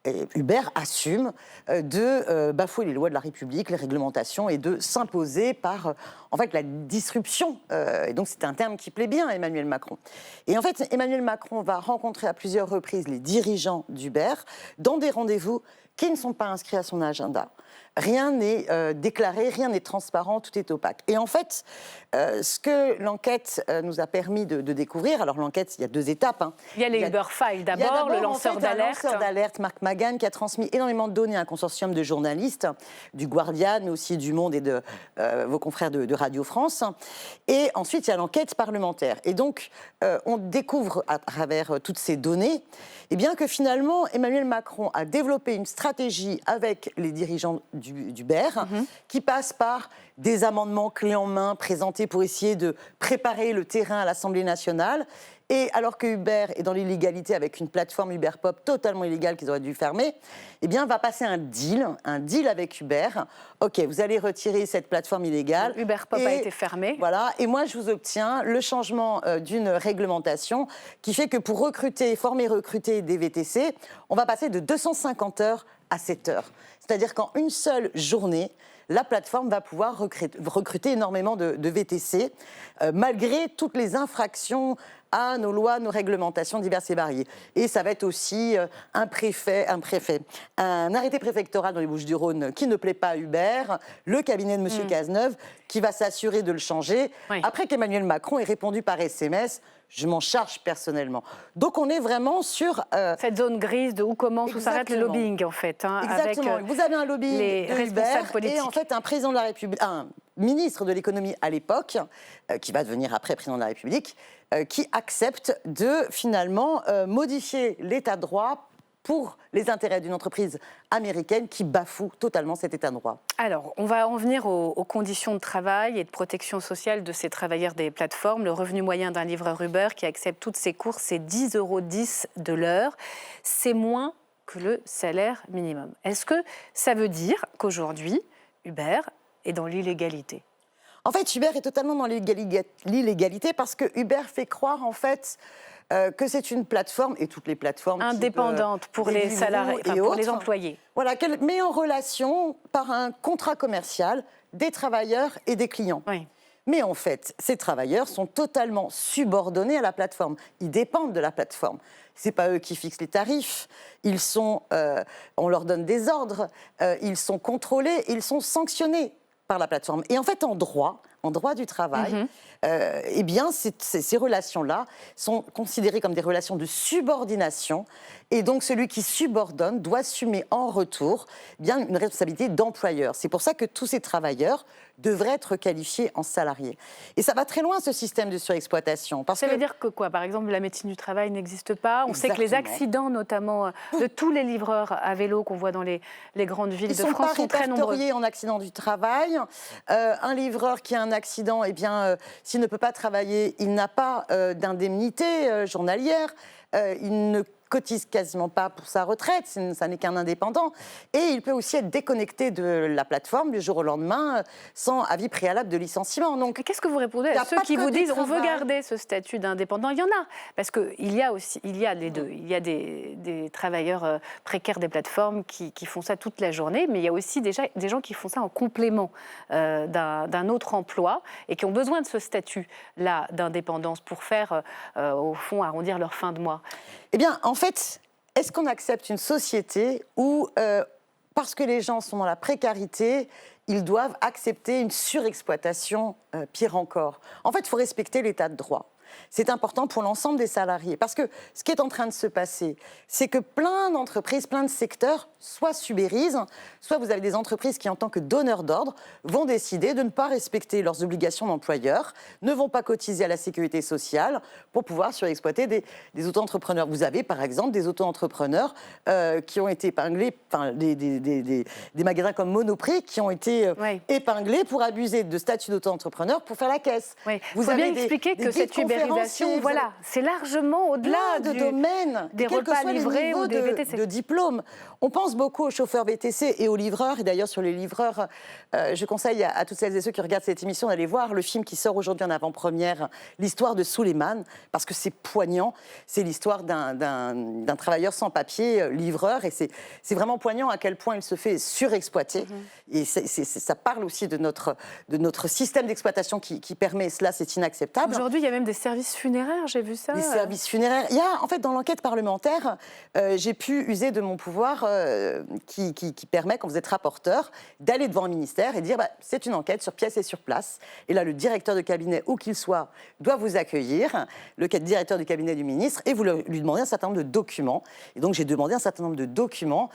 Et Uber assume de bafouer les lois de la République, les réglementations, et de s'imposer par, en fait, la disruption. Et donc, c'est un terme qui plaît bien à Emmanuel Macron. Et en fait, Emmanuel Macron va rencontrer à plusieurs reprises les dirigeants d'Uber dans des rendez-vous qui ne sont pas inscrits à son agenda. Rien n'est déclaré, rien n'est transparent, tout est opaque. Et en fait, ce que l'enquête nous a permis de découvrir, alors l'enquête, il y a 2 étapes. Hein. Il y a les Uber Files d'abord, le lanceur d'alerte. Le lanceur d'alerte, Mark Magan, qui a transmis énormément de données à un consortium de journalistes, du Guardian, mais aussi du Monde et de vos confrères de Radio France. Et ensuite, il y a l'enquête parlementaire. Et donc, on découvre à travers toutes ces données, eh bien que finalement, Emmanuel Macron a développé une stratégie avec les dirigeants d'Uber, qui passe par des amendements clés en main présentés pour essayer de préparer le terrain à l'Assemblée nationale. Et alors que Uber est dans l'illégalité avec une plateforme Uber Pop totalement illégale qu'ils auraient dû fermer, eh bien, va passer un deal avec Uber. OK, vous allez retirer cette plateforme illégale. Uber Pop a été fermé. Voilà, et moi, je vous obtiens le changement d'une réglementation qui fait que pour recruter des VTC, on va passer de 250 heures à 7 heures. C'est-à-dire qu'en une seule journée, la plateforme va pouvoir recruter énormément de VTC, malgré toutes les infractions à nos lois, nos réglementations diverses et variées. Et ça va être aussi un arrêté préfectoral dans les Bouches-du-Rhône qui ne plaît pas à Uber, le cabinet de M. Cazeneuve qui va s'assurer de le changer, après qu'Emmanuel Macron ait répondu par SMS « je m'en charge personnellement ». Donc on est vraiment sur... cette zone grise de où commence, où s'arrête le lobbying, en fait. Hein, exactement. avec, vous avez un lobbying de responsables Uber politiques. Et en fait un président de la République, un ministre de l'économie à l'époque, qui va devenir après président de la République, qui accepte de finalement modifier l'état de droit pour les intérêts d'une entreprise américaine qui bafoue totalement cet état de droit. Alors, on va en venir aux conditions de travail et de protection sociale de ces travailleurs des plateformes. Le revenu moyen d'un livreur Uber qui accepte toutes ses courses, c'est 10,10 € de l'heure. C'est moins que le salaire minimum. Est-ce que ça veut dire qu'aujourd'hui, Uber est dans l'illégalité ? En fait, Uber est totalement dans l'illégalité parce que Uber fait croire, en fait, que c'est une plateforme, et toutes les plateformes indépendante pour les salariés et pour les employés. Voilà, qu'elle met en relation par un contrat commercial des travailleurs et des clients. Oui. Mais en fait, ces travailleurs sont totalement subordonnés à la plateforme. Ils dépendent de la plateforme. Ce n'est pas eux qui fixent les tarifs. On leur donne des ordres. Ils sont contrôlés. Ils sont sanctionnés par la plateforme. Et en fait, en droit du travail, eh bien, ces relations-là sont considérées comme des relations de subordination. Et donc, celui qui subordonne doit assumer en retour bien une responsabilité d'employeur. C'est pour ça que tous ces travailleurs devraient être qualifiés en salariés. Et ça va très loin, ce système de surexploitation. Ça veut dire que quoi ? Par exemple, la médecine du travail n'existe pas. On sait que les accidents, notamment de tous les livreurs à vélo qu'on voit dans les grandes villes de France, sont très nombreux. Ils ne sont pas répertoriés en accident du travail. Un livreur qui a un accident, eh bien, s'il ne peut pas travailler, il n'a pas d'indemnité journalière. Il ne cotise quasiment pas pour sa retraite, ça n'est qu'un indépendant. Et il peut aussi être déconnecté de la plateforme du jour au lendemain sans avis préalable de licenciement. Donc, qu'est-ce que vous répondez à ceux qui vous disent on veut garder ce statut d'indépendant ? Il y en a, parce qu'il y a les deux. Il y a des travailleurs précaires des plateformes qui font ça toute la journée, mais il y a aussi déjà des gens qui font ça en complément d'un autre emploi et qui ont besoin de ce statut-là d'indépendance pour faire, au fond, arrondir leur fin de mois. Eh bien, en fait, est-ce qu'on accepte une société où, parce que les gens sont dans la précarité, ils doivent accepter une surexploitation, pire encore ? En fait, il faut respecter l'état de droit. C'est important pour l'ensemble des salariés. Parce que ce qui est en train de se passer, c'est que plein d'entreprises, plein de secteurs, soit s'ubérisent, soit vous avez des entreprises qui, en tant que donneurs d'ordre, vont décider de ne pas respecter leurs obligations d'employeur, ne vont pas cotiser à la sécurité sociale pour pouvoir surexploiter des auto-entrepreneurs. Vous avez, par exemple, des auto-entrepreneurs qui ont été épinglés, enfin, des magasins comme Monoprix qui ont été épinglés pour abuser de statut d'auto-entrepreneur pour faire la caisse. Oui. Vous avez expliqué que cette ubérisation, voilà, c'est largement au-delà de domaines, des repas livrés ou des VTC. De diplômes. On pense beaucoup aux chauffeurs VTC et aux livreurs. Et d'ailleurs, sur les livreurs, je conseille à toutes celles et ceux qui regardent cette émission d'aller voir le film qui sort aujourd'hui en avant-première, l'histoire de Souleymane, parce que c'est poignant. C'est l'histoire d'un travailleur sans papier, livreur, et c'est vraiment poignant à quel point il se fait surexploiter. Et ça parle aussi de notre système d'exploitation qui permet cela, c'est inacceptable. Aujourd'hui, il y a même des services funéraires, j'ai vu ça. Des services funéraires. Il y a, en fait, dans l'enquête parlementaire, j'ai pu user de mon pouvoir qui permet, quand vous êtes rapporteur, d'aller devant un ministère et dire c'est une enquête sur pièce et sur place. Et là, le directeur de cabinet, où qu'il soit, doit vous accueillir, le directeur du cabinet du ministre, et vous lui demandez un certain nombre de documents. Et donc, j'ai demandé un certain nombre de documents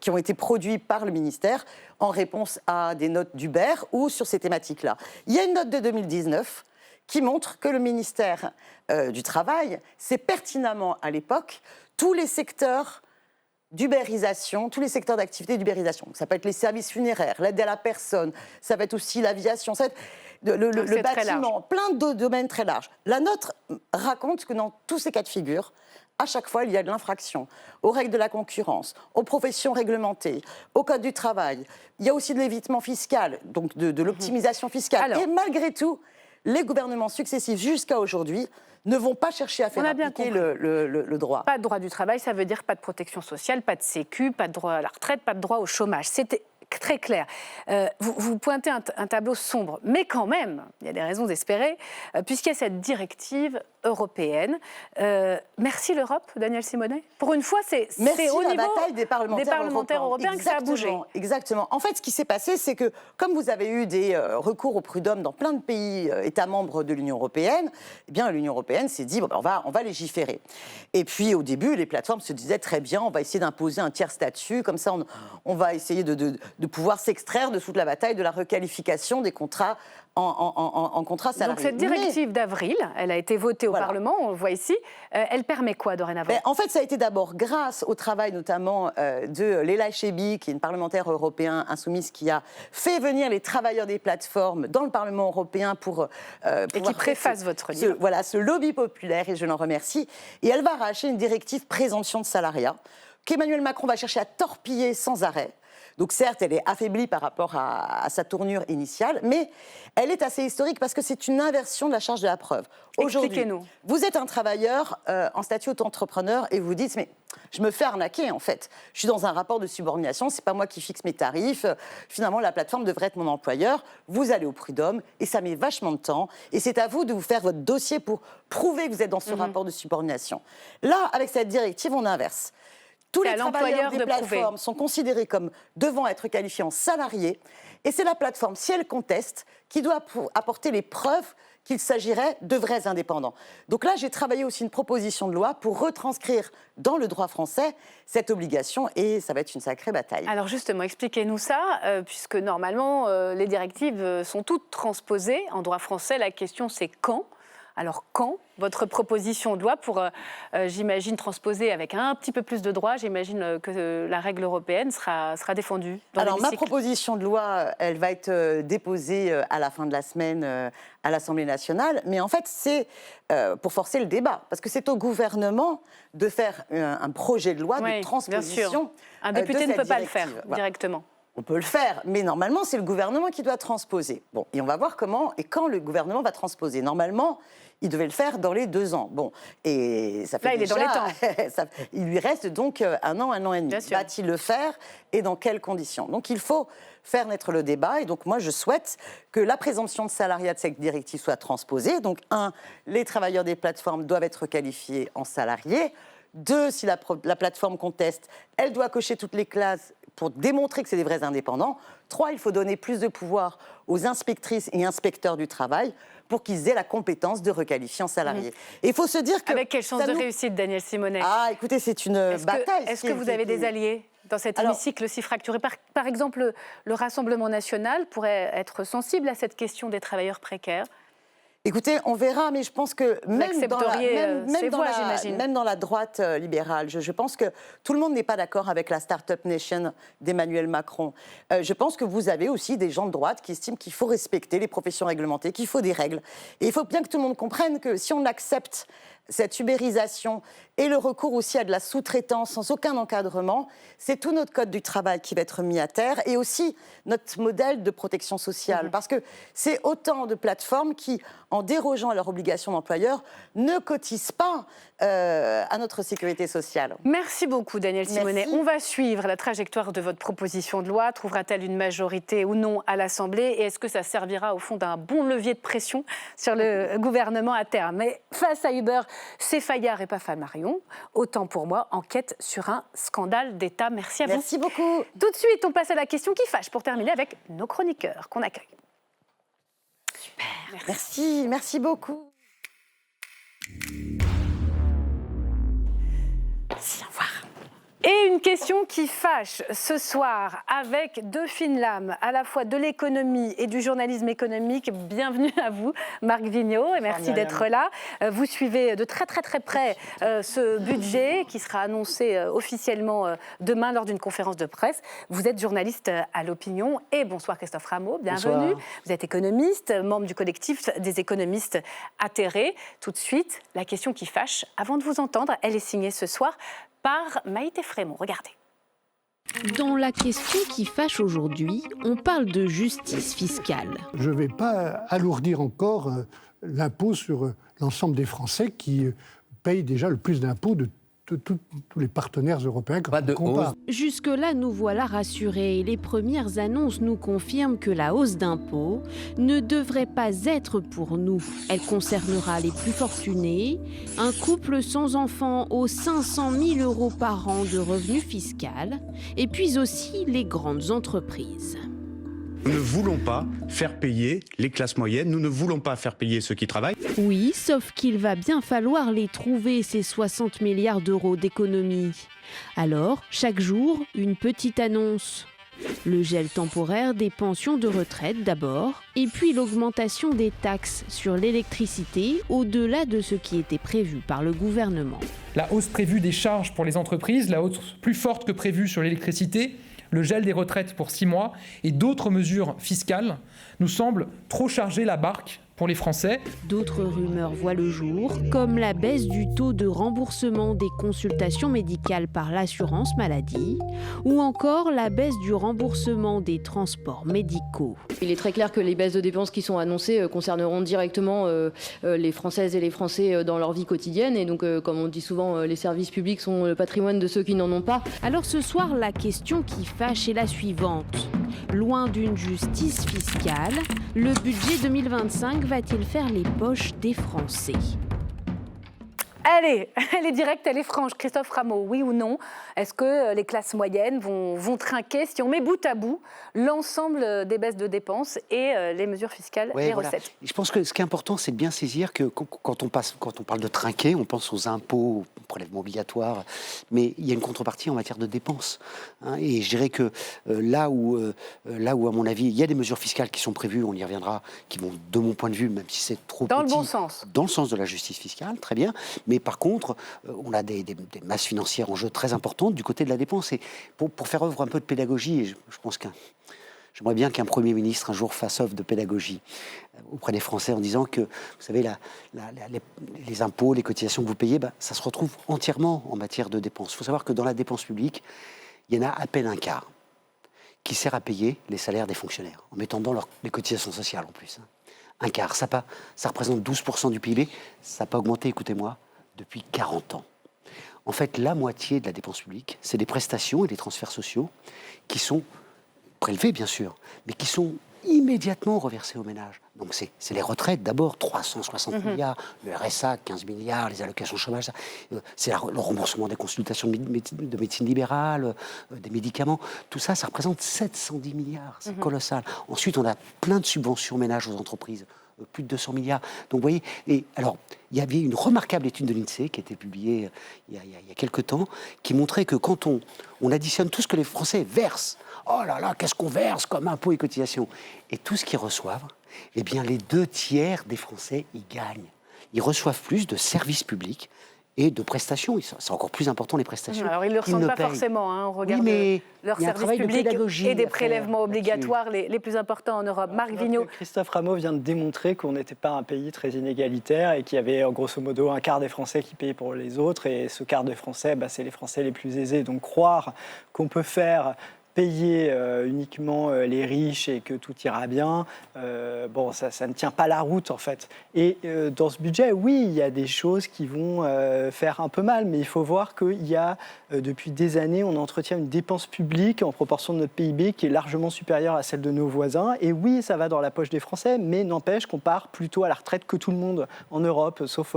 qui ont été produits par le ministère en réponse à des notes d'Uber ou sur ces thématiques-là. Il y a une note de 2019 qui montre que le ministère du Travail sait pertinemment, à l'époque, tous les secteurs d'ubérisation, tous les secteurs d'activité d'ubérisation. Ça peut être les services funéraires, l'aide à la personne, ça va être aussi l'aviation, ça va être le bâtiment, plein de domaines très larges. La note raconte que dans tous ces cas de figure, à chaque fois, il y a de l'infraction aux règles de la concurrence, aux professions réglementées, au code du travail. Il y a aussi de l'évitement fiscal, donc de l'optimisation fiscale. Et malgré tout, les gouvernements successifs jusqu'à aujourd'hui ne vont pas chercher à faire appliquer le droit. Pas de droit du travail, ça veut dire pas de protection sociale, pas de sécu, pas de droit à la retraite, pas de droit au chômage. C'était très clair. Vous pointez un tableau sombre, mais quand même, il y a des raisons d'espérer, puisqu'il y a cette directive européenne. Merci l'Europe, Daniel Simonet. Pour une fois, c'est au niveau bataille des parlementaires européens que ça a bougé. Exactement. En fait, ce qui s'est passé, c'est que comme vous avez eu des recours au prud'homme dans plein de pays États membres de l'Union européenne, eh bien l'Union européenne s'est dit on va légiférer. Et puis au début, les plateformes se disaient très bien, on va essayer d'imposer un tiers statut, comme ça on va essayer de pouvoir s'extraire de toute la bataille de la requalification des contrats en contrat salarié. Donc cette directive d'avril, elle a été votée au Parlement, on le voit ici, elle permet quoi dorénavant ? En fait, ça a été d'abord grâce au travail notamment de Leila Chaibi, qui est une parlementaire européenne insoumise, qui a fait venir les travailleurs des plateformes dans le Parlement européen pour et qui préface votre livre. Ce lobby populaire, et je l'en remercie. Et elle va arracher une directive présomption de salariat qu'Emmanuel Macron va chercher à torpiller sans arrêt. Donc certes, elle est affaiblie par rapport à sa tournure initiale, mais elle est assez historique parce que c'est une inversion de la charge de la preuve. Aujourd'hui, vous êtes un travailleur en statut auto-entrepreneur et vous dites, mais je me fais arnaquer en fait. Je suis dans un rapport de subordination, c'est pas moi qui fixe mes tarifs. Finalement, la plateforme devrait être mon employeur. Vous allez au prud'homme et ça met vachement de temps. Et c'est à vous de vous faire votre dossier pour prouver que vous êtes dans ce rapport de subordination. Là, avec cette directive, on inverse. Tous les travailleurs des plateformes sont considérés comme devant être qualifiés en salariés. Et c'est la plateforme, si elle conteste, qui doit apporter les preuves qu'il s'agirait de vrais indépendants. Donc là, j'ai travaillé aussi une proposition de loi pour retranscrire dans le droit français cette obligation et ça va être une sacrée bataille. Alors justement, expliquez-nous ça, puisque normalement, les directives sont toutes transposées en droit français. La question, c'est quand ? Alors quand votre proposition de loi pour, j'imagine, transposer avec un petit peu plus de droit, j'imagine que la règle européenne sera défendue dans Alors l'hémicycle. ma proposition de loi, elle va être déposée à la fin de la semaine à l'Assemblée nationale, mais en fait c'est pour forcer le débat, parce que c'est au gouvernement de faire un projet de loi de transposition. Bien sûr. Un député ne peut pas le faire directement. On peut le faire, mais normalement, c'est le gouvernement qui doit transposer. Bon, et on va voir comment et quand le gouvernement va transposer. Normalement, il devait le faire dans les 2 ans. Bon, et ça fait là, déjà, il est dans les temps. Il lui reste donc 1 an et demi. Va-t-il le faire et dans quelles conditions? Donc, il faut faire naître le débat. Et donc, moi, je souhaite que la présomption de salariat de cette directive soit transposée. Donc, 1, les travailleurs des plateformes doivent être qualifiés en salariés. 2, si la plateforme conteste, elle doit cocher toutes les classes pour démontrer que c'est des vrais indépendants. 3, il faut donner plus de pouvoir aux inspectrices et inspecteurs du travail pour qu'ils aient la compétence de requalifier en salariés. Et il faut se dire que... Avec quelle chance de réussite, Daniel Simonet? Ah, écoutez, c'est une bataille. Est-ce que vous avez des alliés dans cet hémicycle si fracturé? Par exemple, le Rassemblement national pourrait être sensible à cette question des travailleurs précaires. Écoutez, on verra, mais je pense que même dans la droite libérale, je pense que tout le monde n'est pas d'accord avec la Startup Nation d'Emmanuel Macron. Je pense que vous avez aussi des gens de droite qui estiment qu'il faut respecter les professions réglementées, qu'il faut des règles. Et il faut bien que tout le monde comprenne que si on accepte cette ubérisation et le recours aussi à de la sous-traitance sans aucun encadrement, c'est tout notre code du travail qui va être mis à terre et aussi notre modèle de protection sociale. Parce que c'est autant de plateformes qui, en dérogeant à leur obligation d'employeur, ne cotisent pas à notre sécurité sociale. Merci beaucoup, Daniel Simonet. Merci. On va suivre la trajectoire de votre proposition de loi. Trouvera-t-elle une majorité ou non à l'Assemblée? Et est-ce que ça servira au fond d'un bon levier de pression sur le gouvernement à terme? Mais face à Uber, c'est Fayard et pas Flammarion. Autant pour moi, enquête sur un scandale d'État. Merci à vous. Merci beaucoup. Tout de suite, on passe à la question qui fâche pour terminer avec nos chroniqueurs qu'on accueille. Super. Merci beaucoup. Au revoir. Et une question qui fâche ce soir avec deux fines lames, à la fois de l'économie et du journalisme économique. Bienvenue à vous, Marc Vigneault, et merci d'être là. Vous suivez de très près ce budget qui sera annoncé officiellement demain lors d'une conférence de presse. Vous êtes journaliste à l'Opinion et bonsoir Christophe Rameau, bienvenue. Bonsoir. Vous êtes économiste, membre du collectif des économistes atterrés. Tout de suite, la question qui fâche. Avant de vous entendre, elle est signée ce soir par Maïté Frémont. Regardez. Dans la question qui fâche aujourd'hui, on parle de justice fiscale. Je ne vais pas alourdir encore l'impôt sur l'ensemble des Français qui payent déjà le plus d'impôts de tous les partenaires européens quand on compare. Jusque-là, nous voilà rassurés. Les premières annonces nous confirment que la hausse d'impôts ne devrait pas être pour nous. Elle concernera les plus fortunés, un couple sans enfants aux 500 000 € par an de revenus fiscaux, et puis aussi les grandes entreprises. Nous ne voulons pas faire payer les classes moyennes, nous ne voulons pas faire payer ceux qui travaillent. Oui, sauf qu'il va bien falloir les trouver, ces 60 milliards d'euros d'économies. Alors, chaque jour, une petite annonce. Le gel temporaire des pensions de retraite d'abord, et puis l'augmentation des taxes sur l'électricité au-delà de ce qui était prévu par le gouvernement. La hausse prévue des charges pour les entreprises, la hausse plus forte que prévue sur l'électricité, le gel des retraites pour 6 mois et d'autres mesures fiscales nous semblent trop charger la barque pour les Français. D'autres rumeurs voient le jour, comme la baisse du taux de remboursement des consultations médicales par l'assurance maladie, ou encore la baisse du remboursement des transports médicaux. Il est très clair que les baisses de dépenses qui sont annoncées concerneront directement les Françaises et les Français dans leur vie quotidienne. Et donc, comme on dit souvent, les services publics sont le patrimoine de ceux qui n'en ont pas. Alors ce soir, la question qui fâche est la suivante. Loin d'une justice fiscale, le budget 2025 va-t-il faire les poches des Français ? Allez, elle est directe, elle est franche. Christophe Rameau, oui ou non? Est-ce que les classes moyennes vont trinquer si on met bout à bout l'ensemble des baisses de dépenses et les mesures fiscales, les recettes? Je pense que ce qui est important, c'est de bien saisir que quand on parle de trinquer, on pense aux impôts, aux prélèvements obligatoires, mais il y a une contrepartie en matière de dépenses. Et je dirais que là où, à mon avis, il y a des mesures fiscales qui sont prévues, on y reviendra, qui vont, de mon point de vue, même si c'est trop dans petit, le bon sens. Dans le sens de la justice fiscale, très bien. Mais par contre, on a des masses financières en jeu très importantes du côté de la dépense. Et pour faire œuvre un peu de pédagogie, et je pense j'aimerais bien qu'un Premier ministre un jour fasse œuvre de pédagogie auprès des Français en disant que, vous savez, les impôts, les cotisations que vous payez, ça se retrouve entièrement en matière de dépenses. Il faut savoir que dans la dépense publique, il y en a à peine un quart qui sert à payer les salaires des fonctionnaires, en mettant dans les cotisations sociales en plus. Un quart, ça représente 12% du PIB, ça n'a pas augmenté, écoutez-moi, depuis 40 ans. En fait, la moitié de la dépense publique, c'est des prestations et des transferts sociaux qui sont prélevés, bien sûr, mais qui sont immédiatement reversés aux ménages. Donc c'est les retraites d'abord, 360 milliards, le RSA, 15 milliards, les allocations chômage, c'est le remboursement des consultations de médecine libérale, des médicaments. Tout ça, ça représente 710 milliards, c'est colossal. Ensuite, on a plein de subventions ménages aux entreprises, plus de 200 milliards. Donc vous voyez, et alors, il y avait une remarquable étude de l'INSEE qui a été publiée il y a quelques temps, qui montrait que quand on additionne tout ce que les Français versent, oh là là, qu'est-ce qu'on verse comme impôts et cotisations, et tout ce qu'ils reçoivent, eh bien les 2/3 des Français y gagnent. Ils reçoivent plus de services publics et de prestations. C'est encore plus important, les prestations. Alors, ils ne le ressentent pas forcément, au regard de leurs services publics et des prélèvements obligatoires les plus importants en Europe. Marc Vigneault. Christophe Rameau vient de démontrer qu'on n'était pas un pays très inégalitaire et qu'il y avait grosso modo un quart des Français qui payaient pour les autres. Et ce quart des Français, c'est les Français les plus aisés. Donc croire qu'on peut faire payer uniquement les riches et que tout ira bien, ça ne tient pas la route en fait. Et dans ce budget, oui, il y a des choses qui vont faire un peu mal, mais il faut voir qu'il y a, depuis des années, on entretient une dépense publique en proportion de notre PIB qui est largement supérieure à celle de nos voisins. Et oui, ça va dans la poche des Français, mais n'empêche qu'on part plutôt à la retraite que tout le monde en Europe, sauf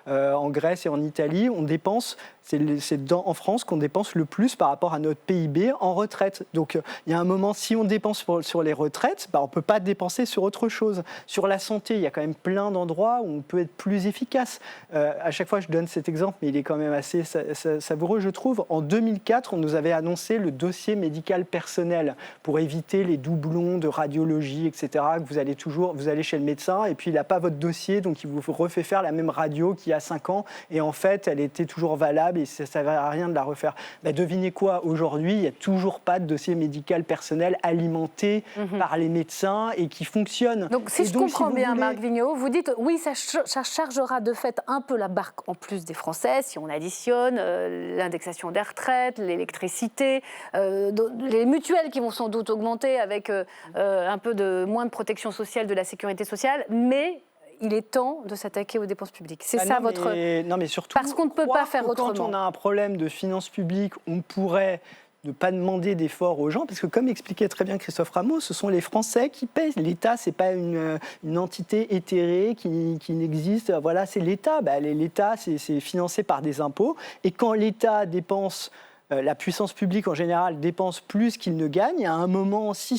en Grèce et en Italie. On dépense, en France qu'on dépense le plus par rapport à notre PIB en retraite. Donc il y a un moment, si on dépense sur les retraites, on ne peut pas dépenser sur autre chose. Sur la santé, il y a quand même plein d'endroits où on peut être plus efficace. À chaque fois, je donne cet exemple, mais il est quand même assez savoureux, je trouve. En 2004, on nous avait annoncé le dossier médical personnel pour éviter les doublons de radiologie, etc. Que vous allez chez le médecin et puis il n'a pas votre dossier, donc il vous refait faire la même radio qu'il y a 5 ans. Et en fait, elle était toujours valable et ça ne servait à rien de la refaire. Devinez quoi, aujourd'hui, il n'y a toujours pas de dossier médical personnel alimenté par les médecins et qui fonctionne. Donc si je comprends bien, Marc Vigneault, vous dites oui, ça chargera de fait un peu la barque en plus des Français si on additionne l'indexation des retraites, l'électricité, les mutuelles qui vont sans doute augmenter avec un peu moins de protection sociale de la sécurité sociale, mais il est temps de s'attaquer aux dépenses publiques. C'est ça votre... Non, mais surtout, parce qu'on ne peut pas faire autrement. Quand on a un problème de finances publiques, on pourrait ne pas demander d'efforts aux gens, parce que comme expliquait très bien Christophe Rameau, ce sont les Français qui payent. L'État, ce n'est pas une entité éthérée qui n'existe. Voilà, c'est l'État. L'État, c'est financé par des impôts. Et quand l'État dépense, la puissance publique en général dépense plus qu'il ne gagne, à un moment, si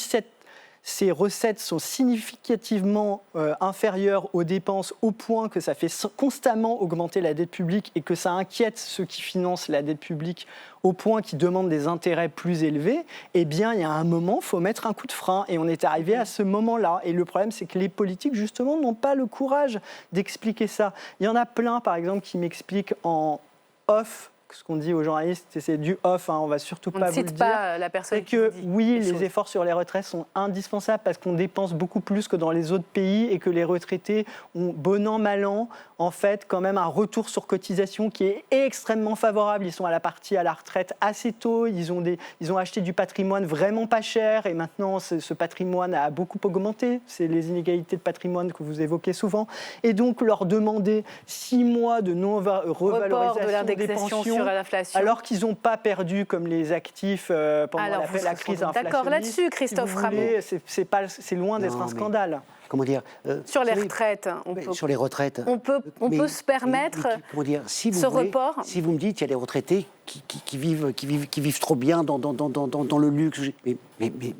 ces recettes sont significativement inférieures aux dépenses au point que ça fait constamment augmenter la dette publique et que ça inquiète ceux qui financent la dette publique au point qu'ils demandent des intérêts plus élevés, eh bien, il y a un moment, il faut mettre un coup de frein. Et on est arrivé à ce moment-là. Et le problème, c'est que les politiques, justement, n'ont pas le courage d'expliquer ça. Il y en a plein, par exemple, qui m'expliquent en off ce qu'on dit aux journalistes, c'est du off, on va surtout pas vous le dire. On ne cite pas la personne. C'est que oui, les efforts sur les retraites sont indispensables parce qu'on dépense beaucoup plus que dans les autres pays et que les retraités ont bon an, mal an, en fait, quand même un retour sur cotisation qui est extrêmement favorable. Ils sont à la retraite assez tôt, ils ont acheté du patrimoine vraiment pas cher et maintenant ce patrimoine a beaucoup augmenté. C'est les inégalités de patrimoine que vous évoquez souvent. Et donc leur demander 6 mois de non-revalorisation des pensions sur l'inflation, alors qu'ils n'ont pas perdu comme les actifs pendant la crise inflationniste. D'accord là-dessus, Christophe Rameau. C'est loin d'être un scandale. Comment dire sur les retraites, sur les retraites, on peut se permettre ce report. Si vous me dites qu'il y a des retraités qui vivent trop bien dans le luxe, mais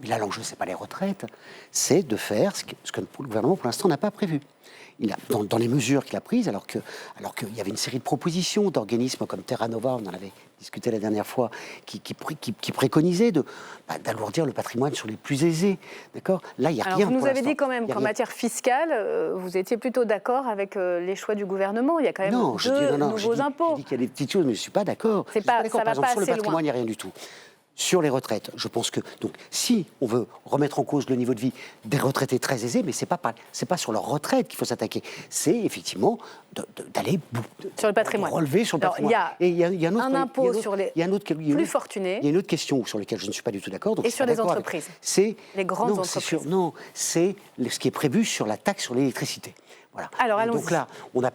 là l'enjeu c'est pas les retraites, c'est de faire ce que le gouvernement pour l'instant n'a pas prévu. Dans les mesures qu'il a prises, alors qu'il y avait une série de propositions d'organismes comme Terra Nova, on en avait discuté la dernière fois, qui préconisaient d'alourdir le patrimoine sur les plus aisés. D'accord ? Là, il n'y a rien. Vous nous avez dit quand même qu'en matière fiscale, vous étiez plutôt d'accord avec les choix du gouvernement. Il y a quand même deux nouveaux impôts. Je dis qu'il y a des petites choses, mais je ne suis pas d'accord. Ça Par va exemple, pas sur le assez patrimoine, il n'y a rien du tout. Sur les retraites, je pense que donc si on veut remettre en cause le niveau de vie des retraités très aisés, mais c'est pas sur leur retraite qu'il faut s'attaquer, c'est effectivement d'aller sur le patrimoine, relever sur le patrimoine. Il y a un impôt sur les plus fortunés. Il y a une autre question sur laquelle je ne suis pas du tout d'accord. Et sur les entreprises. C'est les grandes entreprises. C'est ce qui est prévu sur la taxe sur l'électricité. Voilà. Alors, donc là,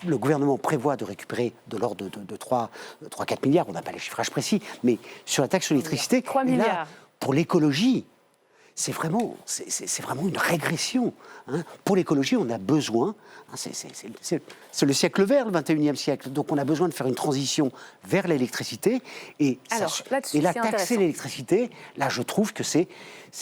le gouvernement prévoit de récupérer de l'ordre de 3-4 milliards, on n'a pas les chiffrages précis, mais sur la taxe sur l'électricité, 3 milliards. Là, pour l'écologie, c'est vraiment une régression. Pour l'écologie, on a besoin, c'est le siècle vert, le 21e siècle, donc on a besoin de faire une transition vers l'électricité, et là, taxer l'électricité, là, je trouve que c'est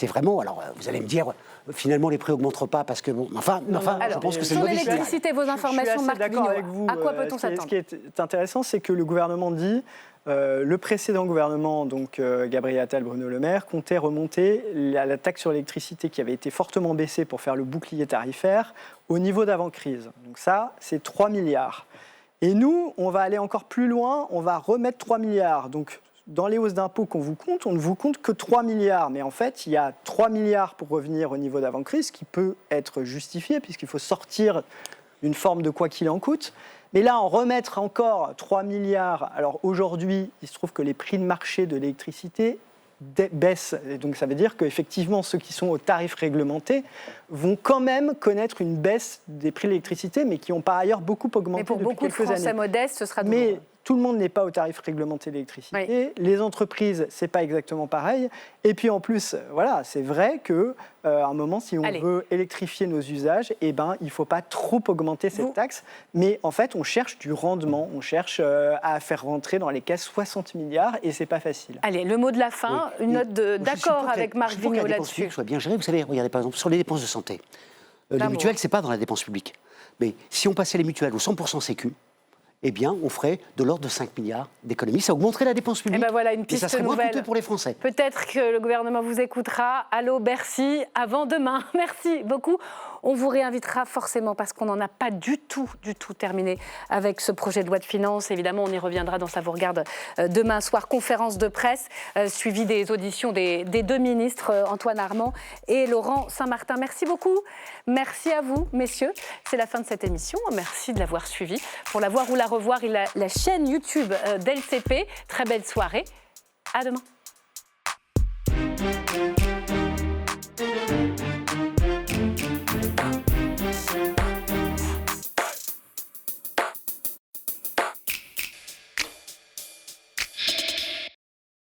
vraiment... Alors, vous allez me dire... Finalement, les prix n'augmenteront pas parce que je pense que c'est une mauvaise idée. Sur l'électricité, vos informations, Marc Vigneault, avec vous. À quoi peut-on s'attendre ? Ce qui est intéressant, c'est que le gouvernement dit, le précédent gouvernement, donc Gabriel Attal, Bruno Le Maire, comptait remonter la taxe sur l'électricité qui avait été fortement baissée pour faire le bouclier tarifaire au niveau d'avant-crise. Donc ça, c'est 3 milliards. Et nous, on va aller encore plus loin, on va remettre 3 milliards. Donc, dans les hausses d'impôts qu'on vous compte, on ne vous compte que 3 milliards. Mais en fait, il y a 3 milliards pour revenir au niveau d'avant-crise, qui peut être justifié, puisqu'il faut sortir d'une forme de quoi qu'il en coûte. Mais là, en remettre encore 3 milliards, alors aujourd'hui, il se trouve que les prix de marché de l'électricité baissent. Et donc ça veut dire qu'effectivement, ceux qui sont au tarif réglementé vont quand même connaître une baisse des prix de l'électricité, mais qui ont par ailleurs beaucoup augmenté depuis quelques années. Mais pour beaucoup de Français modestes, ce sera douloureux. Tout le monde n'est pas au tarif réglementé d'électricité. Oui. Les entreprises, c'est pas exactement pareil. Et puis en plus, voilà, c'est vrai que à un moment, si on veut électrifier nos usages, il ne faut pas trop augmenter cette taxe. Mais en fait, on cherche du rendement. On cherche à faire rentrer dans les caisses 60 milliards et c'est pas facile. Allez, le mot de la fin, une note d'accord avec Marc Vigneault là-dessus. Soit bien géré. Vous savez, regardez par exemple sur les dépenses de santé. Les mutuelles, c'est pas dans la dépense publique. Mais si on passait les mutuelles au 100% sécu, eh bien, on ferait de l'ordre de 5 milliards d'économies. Ça augmenterait la dépense publique. Et ben voilà, une piste ça serait nouvelle. Moins coûteux pour les Français. Peut-être que le gouvernement vous écoutera. Allô, Bercy, avant demain. Merci beaucoup. On vous réinvitera forcément parce qu'on n'en a pas du tout terminé avec ce projet de loi de finances. Évidemment, on y reviendra dans Ça vous regarde demain soir. Conférence de presse suivie des auditions des deux ministres, Antoine Armand et Laurent Saint-Martin. Merci beaucoup. Merci à vous, messieurs. C'est la fin de cette émission. Merci de l'avoir suivi. Pour la voir ou la revoir, il a la chaîne YouTube d'LCP. Très belle soirée. À demain.